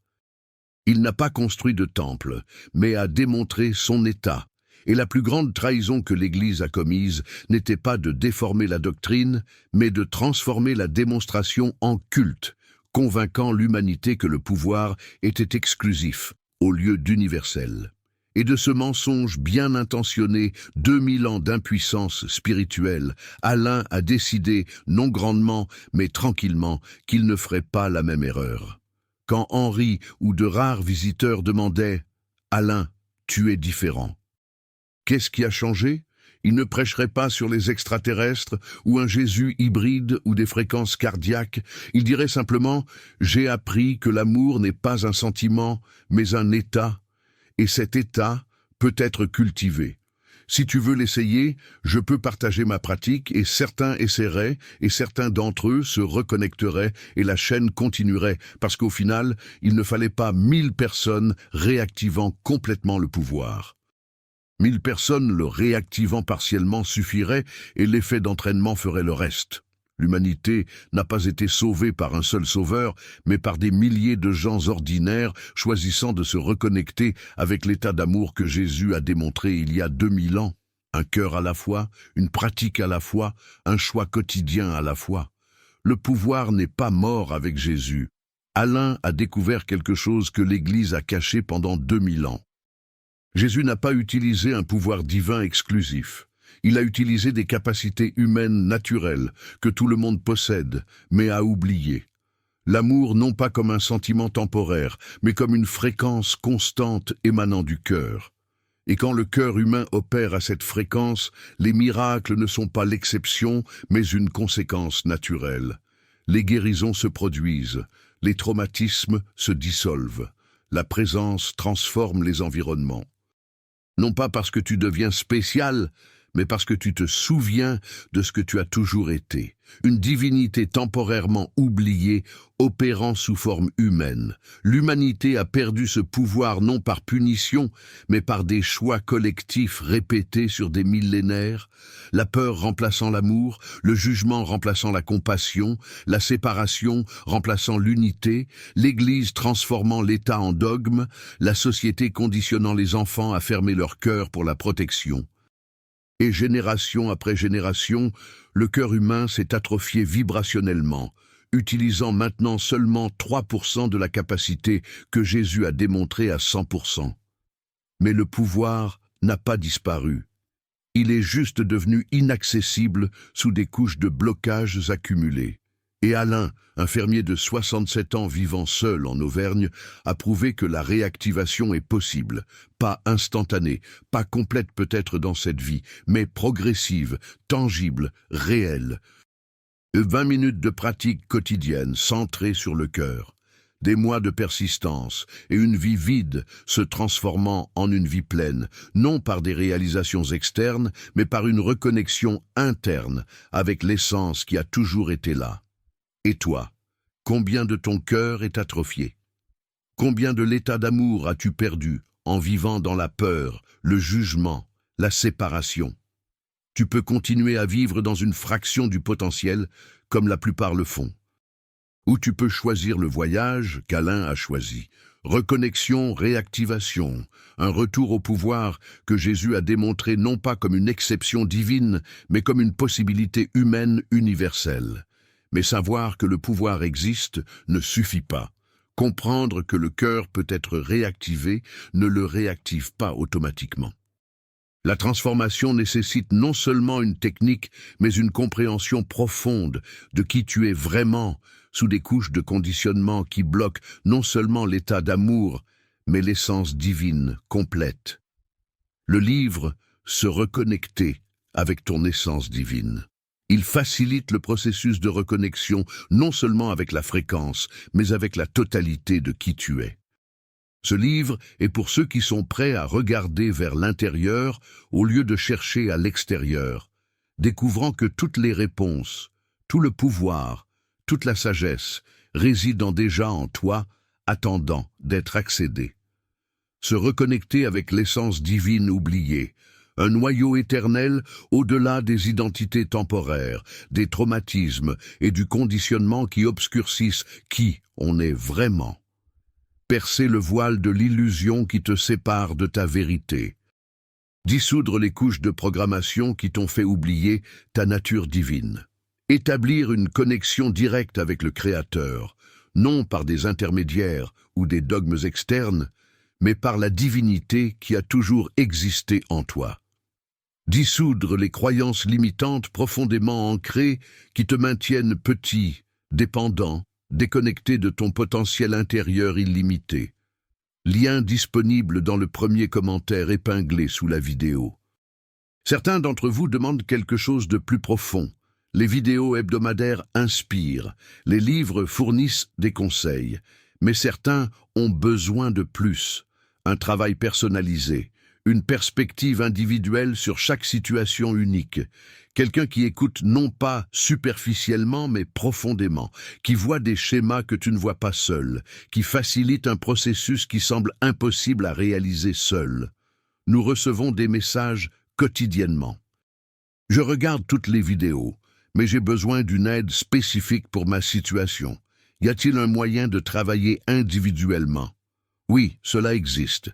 Il n'a pas construit de temple, mais a démontré son état. Et la plus grande trahison que l'Église a commise n'était pas de déformer la doctrine, mais de transformer la démonstration en culte, convainquant l'humanité que le pouvoir était exclusif, au lieu d'universel. Et de ce mensonge bien intentionné, 2000 ans d'impuissance spirituelle, Alain a décidé, non grandement, mais tranquillement, qu'il ne ferait pas la même erreur. Quand Henri ou de rares visiteurs demandaient « Alain, tu es différent ». Qu'est-ce qui a changé? Il ne prêcherait pas sur les extraterrestres ou un Jésus hybride ou des fréquences cardiaques. Il dirait simplement « J'ai appris que l'amour n'est pas un sentiment, mais un état, et cet état peut être cultivé. Si tu veux l'essayer, je peux partager ma pratique et certains essaieraient et certains d'entre eux se reconnecteraient et la chaîne continuerait parce qu'au final, il ne fallait pas 1000 personnes réactivant complètement le pouvoir. 1000 personnes le réactivant partiellement suffirait et l'effet d'entraînement ferait le reste. L'humanité n'a pas été sauvée par un seul sauveur, mais par des milliers de gens ordinaires choisissant de se reconnecter avec l'état d'amour que Jésus a démontré il y a 2000 ans. Un cœur à la fois, une pratique à la fois, un choix quotidien à la fois. Le pouvoir n'est pas mort avec Jésus. Alain a découvert quelque chose que l'Église a caché pendant 2000 ans. Jésus n'a pas utilisé un pouvoir divin exclusif. Il a utilisé des capacités humaines naturelles que tout le monde possède, mais a oubliées. L'amour non pas comme un sentiment temporaire, mais comme une fréquence constante émanant du cœur. Et quand le cœur humain opère à cette fréquence, les miracles ne sont pas l'exception, mais une conséquence naturelle. Les guérisons se produisent, les traumatismes se dissolvent, la présence transforme les environnements. Non pas parce que tu deviens spécial, mais parce que tu te souviens de ce que tu as toujours été. Une divinité temporairement oubliée, opérant sous forme humaine. L'humanité a perdu ce pouvoir non par punition, mais par des choix collectifs répétés sur des millénaires, la peur remplaçant l'amour, le jugement remplaçant la compassion, la séparation remplaçant l'unité, l'Église transformant l'État en dogme, la société conditionnant les enfants à fermer leur cœur pour la protection. Et génération après génération, le cœur humain s'est atrophié vibrationnellement, utilisant maintenant seulement 3% de la capacité que Jésus a démontrée à 100%. Mais le pouvoir n'a pas disparu. Il est juste devenu inaccessible sous des couches de blocages accumulés. Et Alain, un fermier de 67 ans vivant seul en Auvergne, a prouvé que la réactivation est possible, pas instantanée, pas complète peut-être dans cette vie, mais progressive, tangible, réelle. 20 minutes de pratique quotidienne centrée sur le cœur. Des mois de persistance et une vie vide se transformant en une vie pleine, non par des réalisations externes, mais par une reconnexion interne avec l'essence qui a toujours été là. Et toi, combien de ton cœur est atrophié? Combien de l'état d'amour as-tu perdu en vivant dans la peur, le jugement, la séparation? Tu peux continuer à vivre dans une fraction du potentiel, comme la plupart le font. Ou tu peux choisir le voyage qu'Alain a choisi. Reconnexion, réactivation, un retour au pouvoir que Jésus a démontré non pas comme une exception divine, mais comme une possibilité humaine universelle. Mais savoir que le pouvoir existe ne suffit pas. Comprendre que le cœur peut être réactivé ne le réactive pas automatiquement. La transformation nécessite non seulement une technique, mais une compréhension profonde de qui tu es vraiment, sous des couches de conditionnement qui bloquent non seulement l'état d'amour, mais l'essence divine complète. Le livre « Se reconnecter avec ton essence divine ». Il facilite le processus de reconnexion non seulement avec la fréquence, mais avec la totalité de qui tu es. Ce livre est pour ceux qui sont prêts à regarder vers l'intérieur au lieu de chercher à l'extérieur, découvrant que toutes les réponses, tout le pouvoir, toute la sagesse résident déjà en toi, attendant d'être accédées. Se reconnecter avec l'essence divine oubliée, un noyau éternel au-delà des identités temporaires, des traumatismes et du conditionnement qui obscurcissent qui on est vraiment. Percer le voile de l'illusion qui te sépare de ta vérité. Dissoudre les couches de programmation qui t'ont fait oublier ta nature divine. Établir une connexion directe avec le Créateur, non par des intermédiaires ou des dogmes externes, mais par la divinité qui a toujours existé en toi. Dissoudre les croyances limitantes profondément ancrées qui te maintiennent petit, dépendant, déconnecté de ton potentiel intérieur illimité. Lien disponible dans le premier commentaire épinglé sous la vidéo. Certains d'entre vous demandent quelque chose de plus profond. Les vidéos hebdomadaires inspirent, les livres fournissent des conseils, mais certains ont besoin de plus. Un travail personnalisé, une perspective individuelle sur chaque situation unique. Quelqu'un qui écoute non pas superficiellement mais profondément, qui voit des schémas que tu ne vois pas seul, qui facilite un processus qui semble impossible à réaliser seul. Nous recevons des messages quotidiennement. Je regarde toutes les vidéos, mais j'ai besoin d'une aide spécifique pour ma situation. Y a-t-il un moyen de travailler individuellement? Oui, cela existe.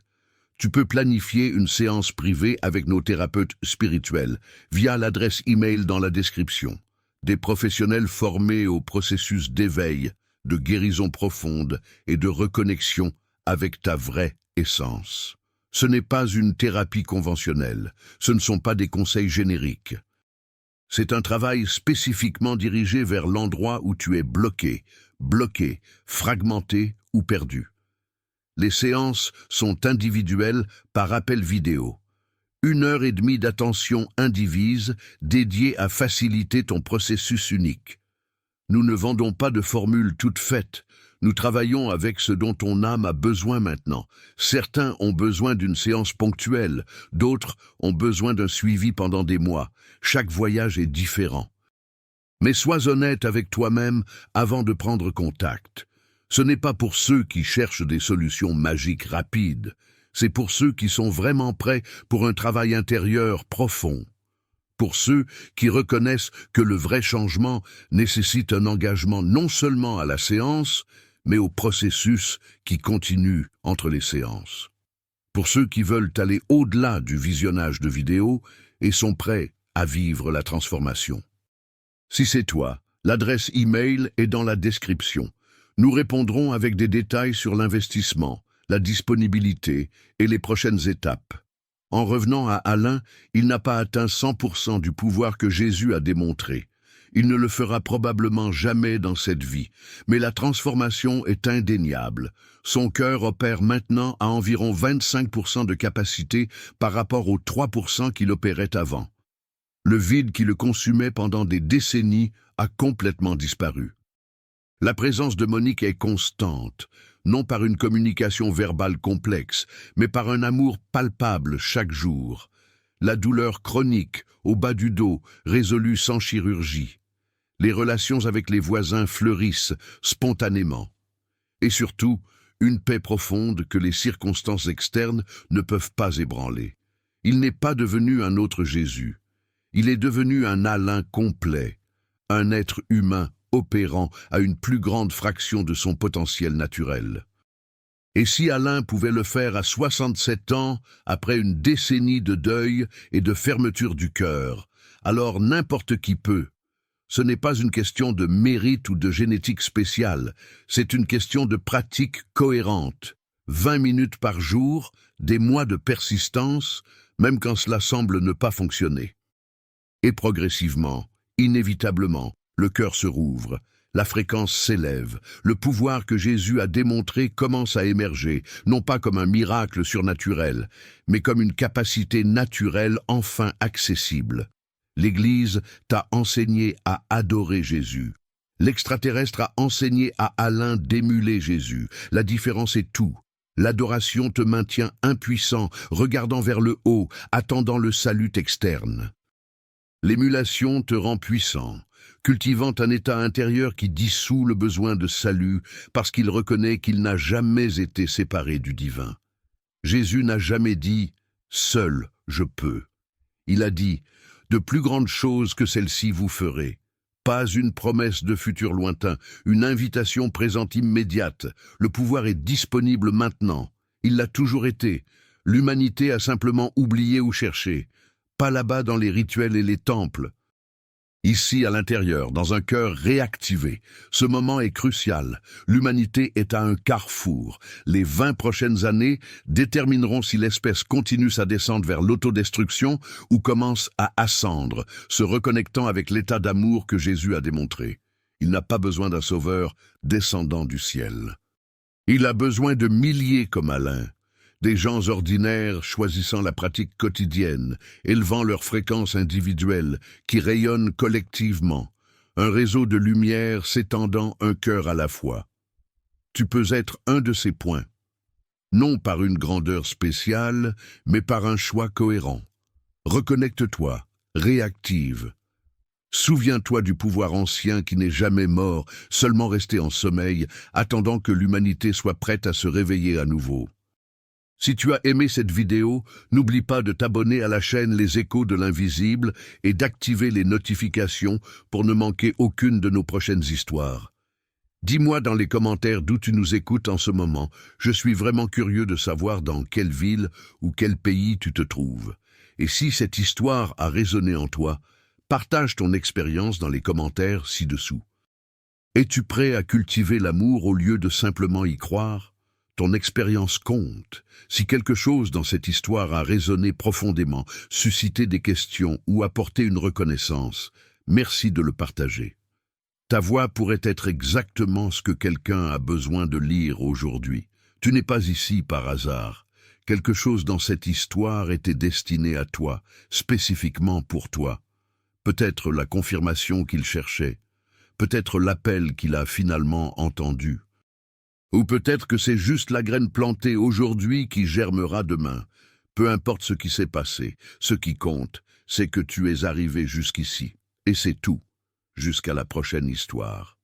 Tu peux planifier une séance privée avec nos thérapeutes spirituels via l'adresse e-mail dans la description. Des professionnels formés au processus d'éveil, de guérison profonde et de reconnexion avec ta vraie essence. Ce n'est pas une thérapie conventionnelle, ce ne sont pas des conseils génériques. C'est un travail spécifiquement dirigé vers l'endroit où tu es bloqué, fragmenté ou perdu. Les séances sont individuelles par appel vidéo. 1h30 d'attention indivise dédiée à faciliter ton processus unique. Nous ne vendons pas de formules toutes faites. Nous travaillons avec ce dont ton âme a besoin maintenant. Certains ont besoin d'une séance ponctuelle, d'autres ont besoin d'un suivi pendant des mois. Chaque voyage est différent. Mais sois honnête avec toi-même avant de prendre contact. Ce n'est pas pour ceux qui cherchent des solutions magiques rapides, c'est pour ceux qui sont vraiment prêts pour un travail intérieur profond. Pour ceux qui reconnaissent que le vrai changement nécessite un engagement non seulement à la séance, mais au processus qui continue entre les séances. Pour ceux qui veulent aller au-delà du visionnage de vidéos et sont prêts à vivre la transformation. Si c'est toi, l'adresse e-mail est dans la description. Nous répondrons avec des détails sur l'investissement, la disponibilité et les prochaines étapes. En revenant à Alain, il n'a pas atteint 100% du pouvoir que Jésus a démontré. Il ne le fera probablement jamais dans cette vie, mais la transformation est indéniable. Son cœur opère maintenant à environ 25% de capacité par rapport aux 3% qu'il opérait avant. Le vide qui le consumait pendant des décennies a complètement disparu. La présence de Monique est constante, non par une communication verbale complexe, mais par un amour palpable chaque jour. La douleur chronique, au bas du dos, résolue sans chirurgie. Les relations avec les voisins fleurissent spontanément. Et surtout, une paix profonde que les circonstances externes ne peuvent pas ébranler. Il n'est pas devenu un autre Jésus. Il est devenu un Alain complet, un être humain opérant à une plus grande fraction de son potentiel naturel. Et si Alain pouvait le faire à 67 ans, après une décennie de deuil et de fermeture du cœur, alors n'importe qui peut. Ce n'est pas une question de mérite ou de génétique spéciale, c'est une question de pratique cohérente. 20 minutes par jour, des mois de persistance, même quand cela semble ne pas fonctionner. Et progressivement, inévitablement, le cœur se rouvre, la fréquence s'élève, le pouvoir que Jésus a démontré commence à émerger, non pas comme un miracle surnaturel, mais comme une capacité naturelle enfin accessible. L'Église t'a enseigné à adorer Jésus. L'extraterrestre a enseigné à Alain d'émuler Jésus. La différence est tout. L'adoration te maintient impuissant, regardant vers le haut, attendant le salut externe. L'émulation te rend puissant, cultivant un état intérieur qui dissout le besoin de salut parce qu'il reconnaît qu'il n'a jamais été séparé du divin. Jésus n'a jamais dit « seul je peux ». Il a dit « de plus grandes choses que celles-ci vous ferez ». Pas une promesse de futur lointain, une invitation présente immédiate. Le pouvoir est disponible maintenant. Il l'a toujours été. L'humanité a simplement oublié où chercher. Pas là-bas dans les rituels et les temples. Ici, à l'intérieur, dans un cœur réactivé. Ce moment est crucial. L'humanité est à un carrefour. Les 20 prochaines années détermineront si l'espèce continue sa descente vers l'autodestruction ou commence à ascendre, se reconnectant avec l'état d'amour que Jésus a démontré. Il n'a pas besoin d'un sauveur descendant du ciel. Il a besoin de milliers comme Alain. Des gens ordinaires choisissant la pratique quotidienne, élevant leur fréquence individuelle, qui rayonnent collectivement, un réseau de lumière s'étendant un cœur à la fois. Tu peux être un de ces points, non par une grandeur spéciale, mais par un choix cohérent. Reconnecte-toi, réactive. Souviens-toi du pouvoir ancien qui n'est jamais mort, seulement resté en sommeil, attendant que l'humanité soit prête à se réveiller à nouveau. Si tu as aimé cette vidéo, n'oublie pas de t'abonner à la chaîne Les Échos de l'Invisible et d'activer les notifications pour ne manquer aucune de nos prochaines histoires. Dis-moi dans les commentaires d'où tu nous écoutes en ce moment. Je suis vraiment curieux de savoir dans quelle ville ou quel pays tu te trouves. Et si cette histoire a résonné en toi, partage ton expérience dans les commentaires ci-dessous. Es-tu prêt à cultiver l'amour au lieu de simplement y croire ? Ton expérience compte. Si quelque chose dans cette histoire a résonné profondément, suscité des questions ou apporté une reconnaissance, merci de le partager. Ta voix pourrait être exactement ce que quelqu'un a besoin de lire aujourd'hui. Tu n'es pas ici par hasard. Quelque chose dans cette histoire était destiné à toi, spécifiquement pour toi. Peut-être la confirmation qu'il cherchait, peut-être l'appel qu'il a finalement entendu. Ou peut-être que c'est juste la graine plantée aujourd'hui qui germera demain. Peu importe ce qui s'est passé, ce qui compte, c'est que tu es arrivé jusqu'ici. Et c'est tout, jusqu'à la prochaine histoire.